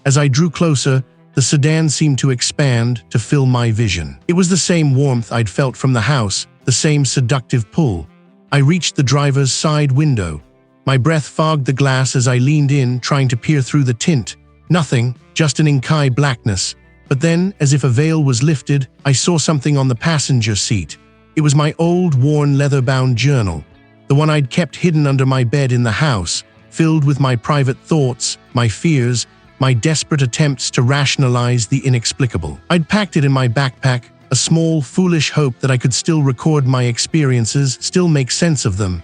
As I drew closer, the sedan seemed to expand, to fill my vision. It was the same warmth I'd felt from the house, the same seductive pull. I reached the driver's side window. My breath fogged the glass as I leaned in, trying to peer through the tint. Nothing, just an inky blackness. But then, as if a veil was lifted, I saw something on the passenger seat. It was my old, worn, leather-bound journal, the one I'd kept hidden under my bed in the house, filled with my private thoughts, my fears, my desperate attempts to rationalize the inexplicable. I'd packed it in my backpack, a small, foolish hope that I could still record my experiences, still make sense of them.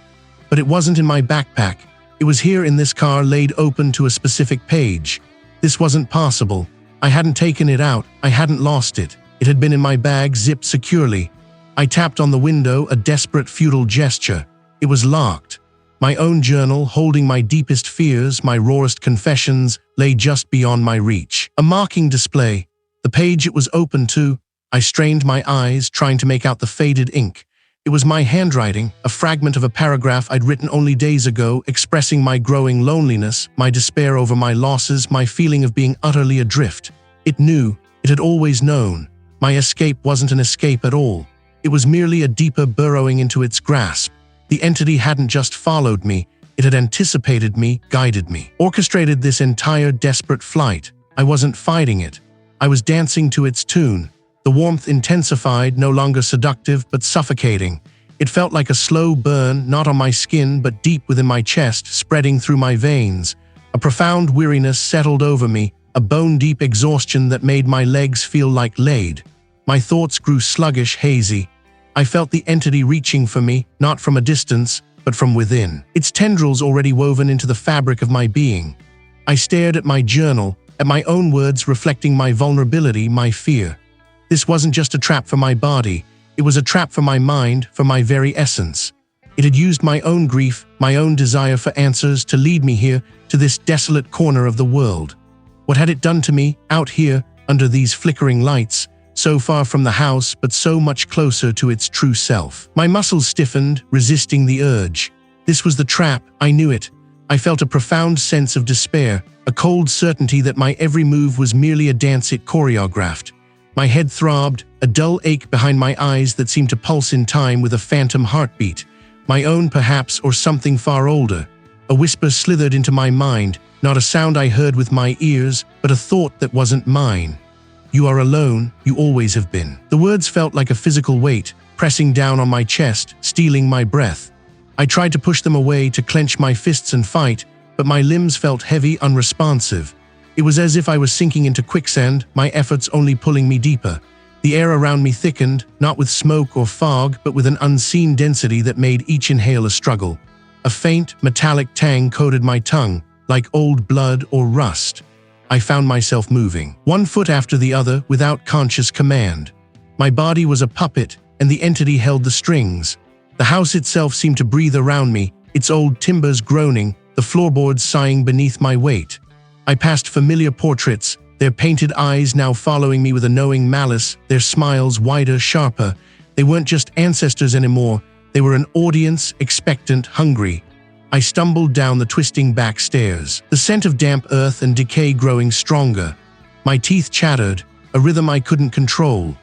But it wasn't in my backpack. It was here in this car, laid open to a specific page. This wasn't possible. I hadn't taken it out. I hadn't lost it. It had been in my bag, zipped securely. I tapped on the window, a desperate, futile gesture. It was locked. My own journal, holding my deepest fears, my rawest confessions, lay just beyond my reach. A marking display. The page it was open to. I strained my eyes, trying to make out the faded ink. It was my handwriting, a fragment of a paragraph I'd written only days ago, expressing my growing loneliness, my despair over my losses, my feeling of being utterly adrift. It knew. It had always known. My escape wasn't an escape at all. It was merely a deeper burrowing into its grasp. The entity hadn't just followed me, it had anticipated me, guided me, orchestrated this entire desperate flight. I wasn't fighting it. I was dancing to its tune. The warmth intensified, no longer seductive, but suffocating. It felt like a slow burn, not on my skin, but deep within my chest, spreading through my veins. A profound weariness settled over me, a bone-deep exhaustion that made my legs feel like lead. My thoughts grew sluggish, hazy. I felt the entity reaching for me, not from a distance, but from within, its tendrils already woven into the fabric of my being. I stared at my journal, at my own words reflecting my vulnerability, my fear. This wasn't just a trap for my body, it was a trap for my mind, for my very essence. It had used my own grief, my own desire for answers to lead me here, to this desolate corner of the world. What had it done to me, out here, under these flickering lights, so far from the house but so much closer to its true self? My muscles stiffened, resisting the urge. This was the trap, I knew it. I felt a profound sense of despair, a cold certainty that my every move was merely a dance it choreographed. My head throbbed, a dull ache behind my eyes that seemed to pulse in time with a phantom heartbeat. My own perhaps, or something far older. A whisper slithered into my mind, not a sound I heard with my ears, but a thought that wasn't mine. You are alone, you always have been. The words felt like a physical weight, pressing down on my chest, stealing my breath. I tried to push them away, to clench my fists and fight, but my limbs felt heavy, unresponsive. It was as if I was sinking into quicksand, my efforts only pulling me deeper. The air around me thickened, not with smoke or fog, but with an unseen density that made each inhale a struggle. A faint, metallic tang coated my tongue, like old blood or rust. I found myself moving, one foot after the other, without conscious command. My body was a puppet, and the entity held the strings. The house itself seemed to breathe around me, its old timbers groaning, the floorboards sighing beneath my weight. I passed familiar portraits, their painted eyes now following me with a knowing malice, their smiles wider, sharper. They weren't just ancestors anymore, they were an audience, expectant, hungry. I stumbled down the twisting back stairs, the scent of damp earth and decay growing stronger. My teeth chattered, a rhythm I couldn't control.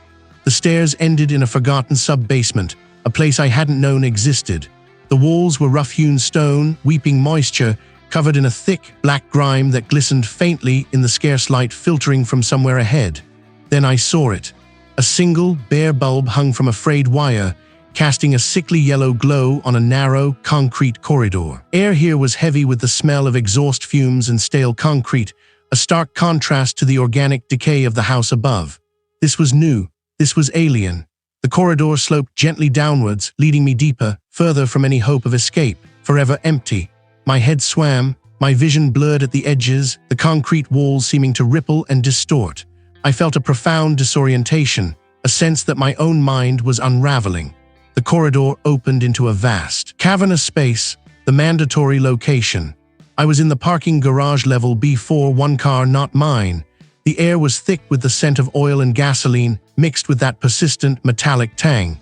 The stairs ended in a forgotten sub-basement, a place I hadn't known existed. The walls were rough-hewn stone, weeping moisture, covered in a thick, black grime that glistened faintly in the scarce light filtering from somewhere ahead. Then I saw it. A single, bare bulb hung from a frayed wire, casting a sickly yellow glow on a narrow, concrete corridor. Air here was heavy with the smell of exhaust fumes and stale concrete, a stark contrast to the organic decay of the house above. This was new. This was alien. The corridor sloped gently downwards, leading me deeper, further from any hope of escape, forever empty. My head swam, my vision blurred at the edges, the concrete walls seeming to ripple and distort. I felt a profound disorientation, a sense that my own mind was unraveling. The corridor opened into a vast, cavernous space, the mandatory location. I was in the parking garage level B4, one car not mine. The air was thick with the scent of oil and gasoline, mixed with that persistent metallic tang.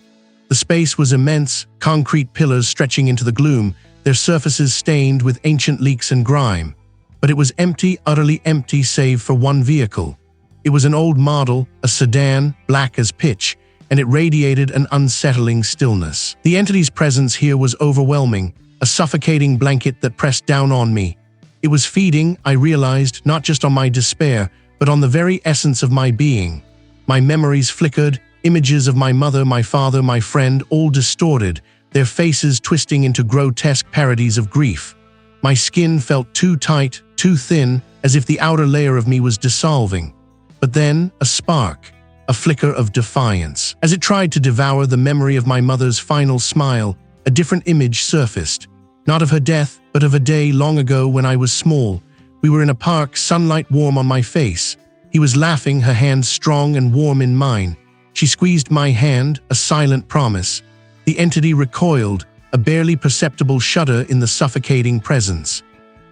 The space was immense, concrete pillars stretching into the gloom, their surfaces stained with ancient leaks and grime. But it was empty, utterly empty save for one vehicle. It was an old model, a sedan, black as pitch, and it radiated an unsettling stillness. The entity's presence here was overwhelming, a suffocating blanket that pressed down on me. It was feeding, I realized, not just on my despair, but on the very essence of my being. My memories flickered, images of my mother, my father, my friend, all distorted, their faces twisting into grotesque parodies of grief. My skin felt too tight, too thin, as if the outer layer of me was dissolving. But then, a spark, a flicker of defiance. As it tried to devour the memory of my mother's final smile, a different image surfaced. Not of her death, but of a day long ago when I was small. We were in a park, sunlight warm on my face. He was laughing, her hand strong and warm in mine. She squeezed my hand, a silent promise. The entity recoiled, a barely perceptible shudder in the suffocating presence.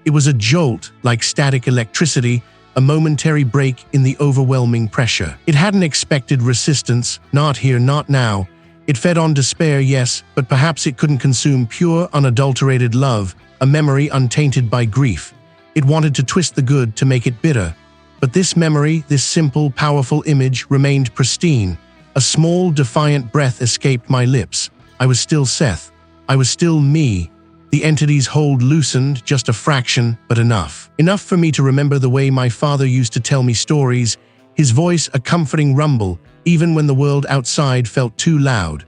It was a jolt, like static electricity, a momentary break in the overwhelming pressure. It hadn't expected resistance, not here, not now. It fed on despair, yes, but perhaps it couldn't consume pure, unadulterated love, a memory untainted by grief. It wanted to twist the good to make it bitter. But this memory, this simple, powerful image, remained pristine. A small, defiant breath escaped my lips. I was still Seth. I was still me. The entity's hold loosened, just a fraction, but enough. Enough for me to remember the way my father used to tell me stories, his voice a comforting rumble, even when the world outside felt too loud.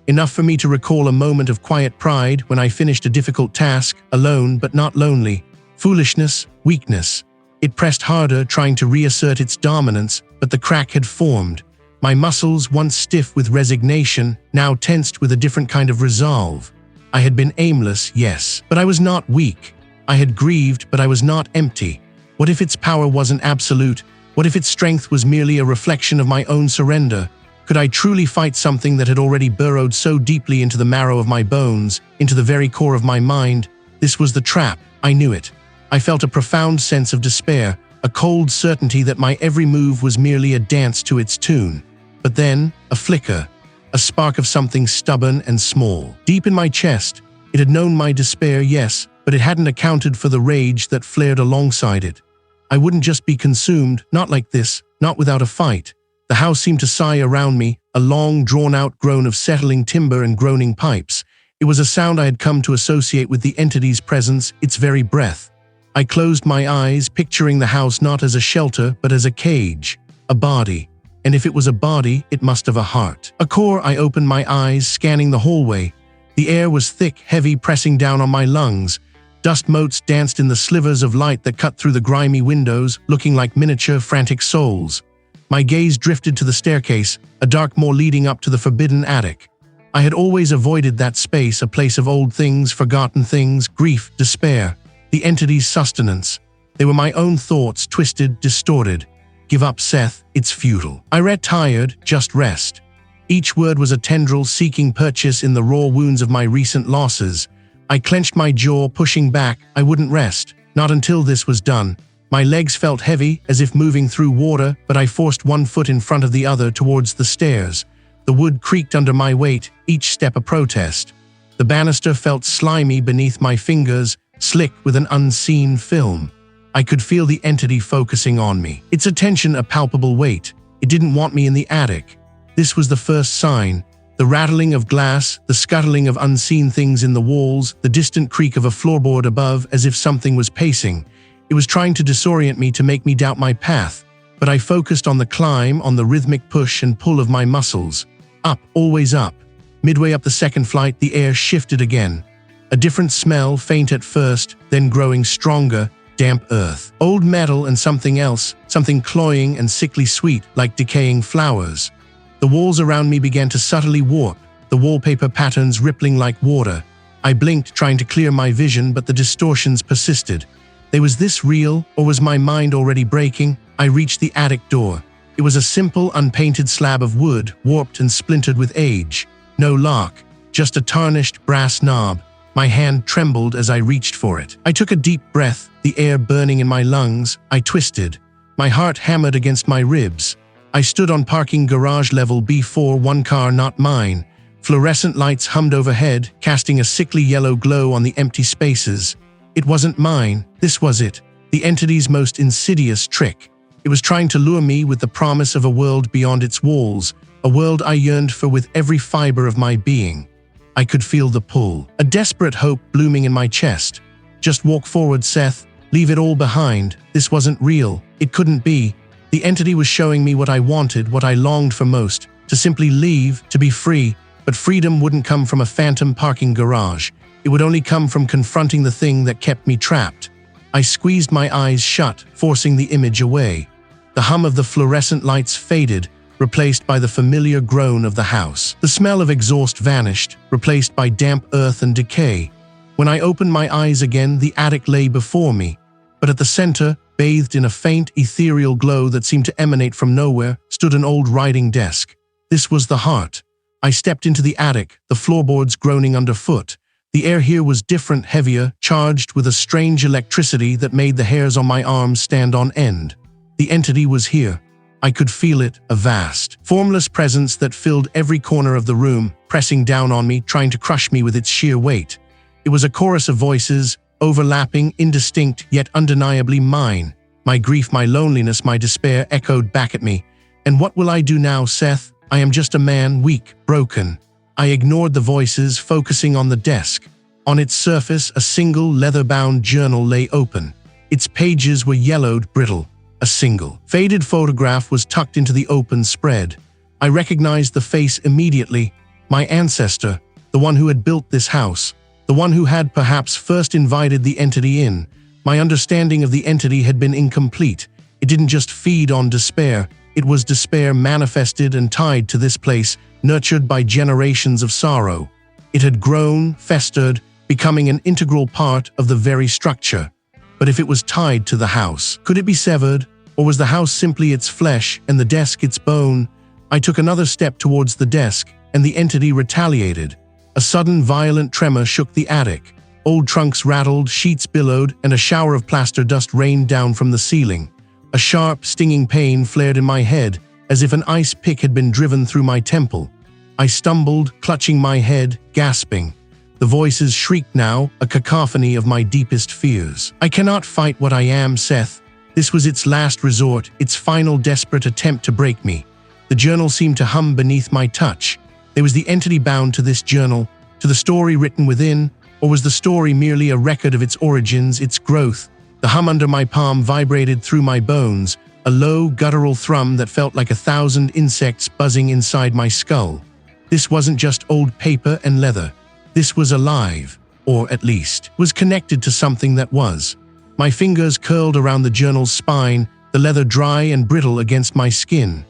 Enough for me to recall a moment of quiet pride when I finished a difficult task, alone but not lonely. Foolishness, weakness. It pressed harder, trying to reassert its dominance, but the crack had formed. My muscles, once stiff with resignation, now tensed with a different kind of resolve. I had been aimless, yes, but I was not weak. I had grieved, but I was not empty. What if its power wasn't absolute? What if its strength was merely a reflection of my own surrender? Could I truly fight something that had already burrowed so deeply into the marrow of my bones, into the very core of my mind? This was the trap. I knew it. I felt a profound sense of despair, a cold certainty that my every move was merely a dance to its tune. But then, a flicker, a spark of something stubborn and small. Deep in my chest, it had known my despair, yes, but it hadn't accounted for the rage that flared alongside it. I wouldn't just be consumed, not like this, not without a fight. The house seemed to sigh around me, a long, drawn-out groan of settling timber and groaning pipes. It was a sound I had come to associate with the entity's presence, its very breath. I closed my eyes, picturing the house not as a shelter, but as a cage, a body. And if it was a body, it must have a heart. A core. I opened my eyes, scanning the hallway. The air was thick, heavy, pressing down on my lungs. Dust motes danced in the slivers of light that cut through the grimy windows, looking like miniature, frantic souls. My gaze drifted to the staircase, a dark moor leading up to the forbidden attic. I had always avoided that space, a place of old things, forgotten things, grief, despair. The entity's sustenance. They were my own thoughts, twisted, distorted. Give up, Seth, it's futile. I read tired, just rest. Each word was a tendril seeking purchase in the raw wounds of my recent losses. I clenched my jaw, pushing back. I wouldn't rest, not until this was done. My legs felt heavy, as if moving through water, but I forced one foot in front of the other towards the stairs. The wood creaked under my weight, each step a protest. The banister felt slimy beneath my fingers, slick with an unseen film. I could feel the entity focusing on me, its attention a palpable weight. It didn't want me in the attic. This was the first sign. The rattling of glass, the scuttling of unseen things in the walls, the distant creak of a floorboard above, as if something was pacing. It was trying to disorient me, to make me doubt my path. But I focused on the climb, on the rhythmic push and pull of my muscles. Up, always up. Midway up the second flight, the air shifted again. A different smell, faint at first, then growing stronger, damp earth. Old metal and something else, something cloying and sickly sweet, like decaying flowers. The walls around me began to subtly warp, the wallpaper patterns rippling like water. I blinked, trying to clear my vision, but the distortions persisted. Was this real, or was my mind already breaking? I reached the attic door. It was a simple, unpainted slab of wood, warped and splintered with age. No lock, just a tarnished brass knob. My hand trembled as I reached for it. I took a deep breath, the air burning in my lungs. I twisted. My heart hammered against my ribs. I stood on parking garage level B4, one car, not mine. Fluorescent lights hummed overhead, casting a sickly yellow glow on the empty spaces. It wasn't mine. This was it. The entity's most insidious trick. It was trying to lure me with the promise of a world beyond its walls, a world I yearned for with every fiber of my being. I could feel the pull, a desperate hope blooming in my chest. Just walk forward, Seth. Leave it all behind. This wasn't real. It couldn't be. The entity was showing me what I wanted, what I longed for most, to simply leave, to be free. But freedom wouldn't come from a phantom parking garage. It would only come from confronting the thing that kept me trapped. I squeezed my eyes shut, forcing the image away. The hum of the fluorescent lights faded, replaced by the familiar groan of the house. The smell of exhaust vanished, replaced by damp earth and decay. When I opened my eyes again, the attic lay before me. But at the center, bathed in a faint, ethereal glow that seemed to emanate from nowhere, stood an old writing desk. This was the heart. I stepped into the attic, the floorboards groaning underfoot. The air here was different, heavier, charged with a strange electricity that made the hairs on my arms stand on end. The entity was here. I could feel it, a vast, formless presence that filled every corner of the room, pressing down on me, trying to crush me with its sheer weight. It was a chorus of voices, overlapping, indistinct, yet undeniably mine. My grief, my loneliness, my despair echoed back at me. And what will I do now, Seth? I am just a man, weak, broken. I ignored the voices, focusing on the desk. On its surface, a single leather-bound journal lay open. Its pages were yellowed, brittle. A single, faded photograph was tucked into the open spread. I recognized the face immediately. My ancestor, the one who had built this house, the one who had perhaps first invited the entity in. My understanding of the entity had been incomplete. It didn't just feed on despair. It was despair manifested and tied to this place, nurtured by generations of sorrow. It had grown, festered, becoming an integral part of the very structure. But if it was tied to the house, could it be severed? Or was the house simply its flesh and the desk its bone? I took another step towards the desk, and the entity retaliated. A sudden violent tremor shook the attic. Old trunks rattled, sheets billowed, and a shower of plaster dust rained down from the ceiling. A sharp, stinging pain flared in my head, as if an ice pick had been driven through my temple. I stumbled, clutching my head, gasping. The voices shrieked now, a cacophony of my deepest fears. "I cannot fight what I am, Seth." This was its last resort, its final desperate attempt to break me. The journal seemed to hum beneath my touch. There was the entity bound to this journal, to the story written within, or was the story merely a record of its origins, its growth? The hum under my palm vibrated through my bones, a low, guttural thrum that felt like 1,000 insects buzzing inside my skull. This wasn't just old paper and leather. This was alive, or at least, was connected to something that was. My fingers curled around the journal's spine, the leather dry and brittle against my skin.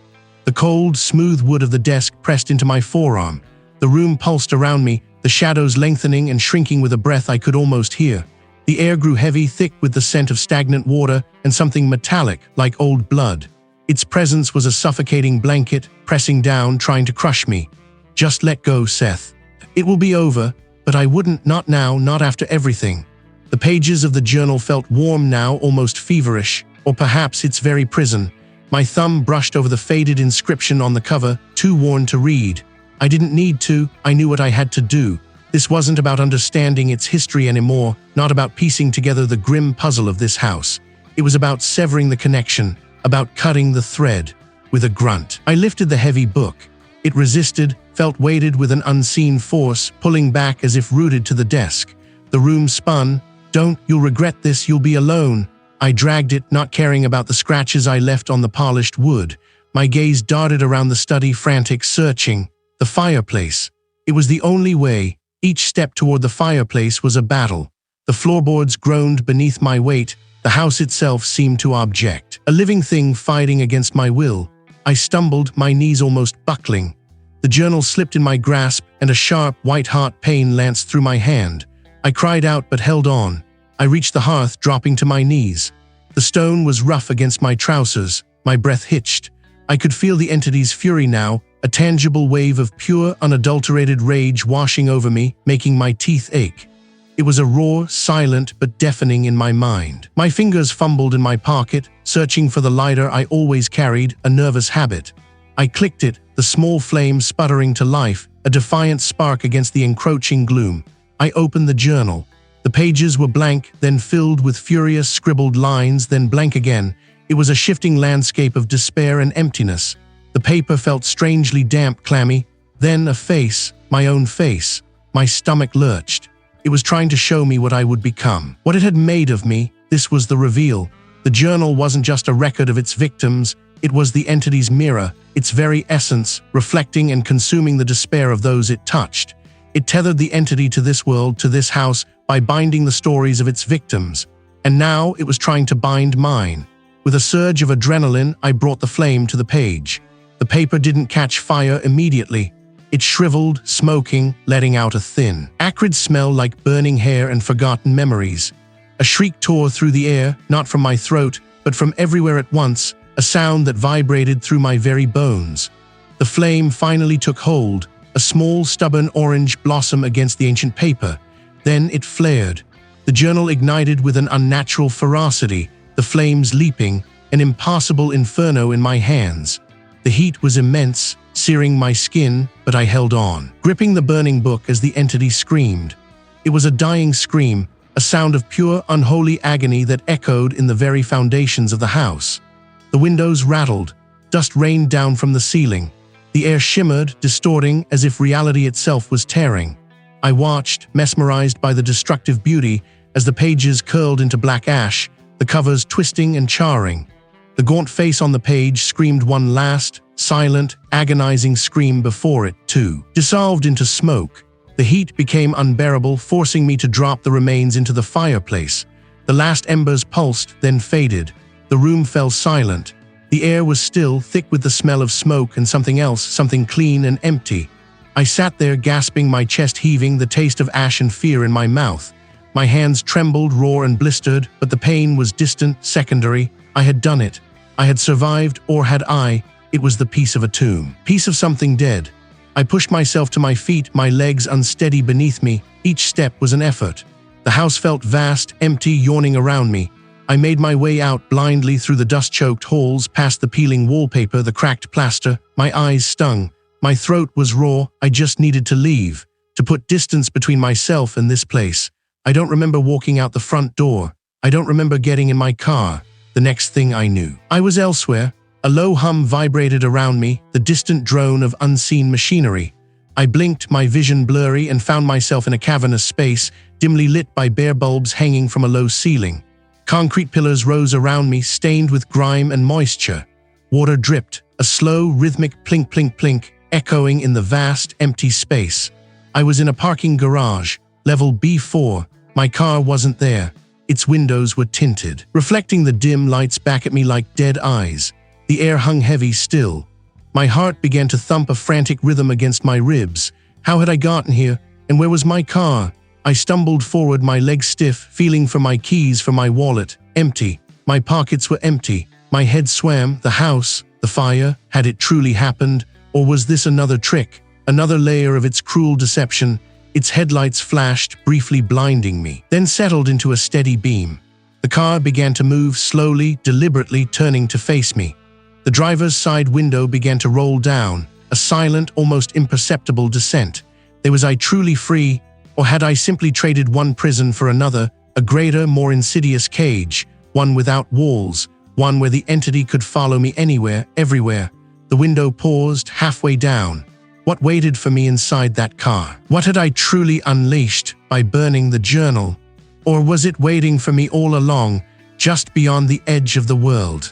The cold, smooth wood of the desk pressed into my forearm. The room pulsed around me, the shadows lengthening and shrinking with a breath I could almost hear. The air grew heavy, thick with the scent of stagnant water and something metallic, like old blood. Its presence was a suffocating blanket, pressing down, trying to crush me. "Just let go, Seth. It will be over," but I wouldn't, not now, not after everything. The pages of the journal felt warm now, almost feverish, or perhaps its very prison. My thumb brushed over the faded inscription on the cover, too worn to read. I didn't need to, I knew what I had to do. This wasn't about understanding its history anymore, not about piecing together the grim puzzle of this house. It was about severing the connection, about cutting the thread. With a grunt, I lifted the heavy book. It resisted, felt weighted with an unseen force, pulling back as if rooted to the desk. The room spun. "Don't, you'll regret this, you'll be alone." I dragged it, not caring about the scratches I left on the polished wood. My gaze darted around the study, frantic, searching. The fireplace. It was the only way. Each step toward the fireplace was a battle. The floorboards groaned beneath my weight. The house itself seemed to object. A living thing fighting against my will. I stumbled, my knees almost buckling. The journal slipped in my grasp, and a sharp, white-hot pain lanced through my hand. I cried out but held on. I reached the hearth, dropping to my knees. The stone was rough against my trousers. My breath hitched. I could feel the entity's fury now, a tangible wave of pure, unadulterated rage washing over me, making my teeth ache. It was a roar, silent but deafening in my mind. My fingers fumbled in my pocket, searching for the lighter I always carried, a nervous habit. I clicked it, the small flame sputtering to life, a defiant spark against the encroaching gloom. I opened the journal. The pages were blank, then filled with furious, scribbled lines, then blank again. It was a shifting landscape of despair and emptiness. The paper felt strangely damp, clammy. Then a face, my own face. My stomach lurched. It was trying to show me what I would become, what it had made of me. This was the reveal. The journal wasn't just a record of its victims, it was the entity's mirror, its very essence, reflecting and consuming the despair of those it touched. It tethered the entity to this world, to this house, by binding the stories of its victims. And now it was trying to bind mine. With a surge of adrenaline, I brought the flame to the page. The paper didn't catch fire immediately. It shriveled, smoking, letting out a thin, acrid smell like burning hair and forgotten memories. A shriek tore through the air, not from my throat, but from everywhere at once, a sound that vibrated through my very bones. The flame finally took hold, a small, stubborn orange blossom against the ancient paper. Then it flared. The journal ignited with an unnatural ferocity, the flames leaping, an impassable inferno in my hands. The heat was immense, searing my skin, but I held on, gripping the burning book as the entity screamed. It was a dying scream, a sound of pure, unholy agony that echoed in the very foundations of the house. The windows rattled, dust rained down from the ceiling. The air shimmered, distorting, as if reality itself was tearing. I watched, mesmerized by the destructive beauty, as the pages curled into black ash, the covers twisting and charring. The gaunt face on the page screamed one last, silent, agonizing scream before it, too, dissolved into smoke. The heat became unbearable, forcing me to drop the remains into the fireplace. The last embers pulsed, then faded. The room fell silent. The air was still, thick with the smell of smoke and something else, something clean and empty. I sat there gasping, my chest heaving, the taste of ash and fear in my mouth. My hands trembled, raw and blistered, but the pain was distant, secondary. I had done it. I had survived, or had I? It was the peace of a tomb. Peace of something dead. I pushed myself to my feet, my legs unsteady beneath me. Each step was an effort. The house felt vast, empty, yawning around me. I made my way out blindly through the dust-choked halls, past the peeling wallpaper, the cracked plaster. My eyes stung. My throat was raw. I just needed to leave, to put distance between myself and this place. I don't remember walking out the front door. I don't remember getting in my car. The next thing I knew, I was elsewhere. A low hum vibrated around me, the distant drone of unseen machinery. I blinked, my vision blurry, and found myself in a cavernous space, dimly lit by bare bulbs hanging from a low ceiling. Concrete pillars rose around me, stained with grime and moisture. Water dripped, a slow, rhythmic plink, plink, plink, echoing in the vast, empty space. I was in a parking garage, level B4. My car wasn't there. Its windows were tinted, reflecting the dim lights back at me like dead eyes. The air hung heavy still. My heart began to thump a frantic rhythm against my ribs. How had I gotten here? And where was my car? I stumbled forward, my legs stiff, feeling for my keys, for my wallet. Empty. My pockets were empty. My head swam. The house, the fire, had it truly happened? Or was this another trick? Another layer of its cruel deception? Its headlights flashed, briefly blinding me, then settled into a steady beam. The car began to move slowly, deliberately, turning to face me. The driver's side window began to roll down, a silent, almost imperceptible descent. Was I truly free, or had I simply traded one prison for another, a greater, more insidious cage, one without walls, one where the entity could follow me anywhere, everywhere? The window paused, halfway down. What waited for me inside that car? What had I truly unleashed by burning the journal? Or was it waiting for me all along, just beyond the edge of the world?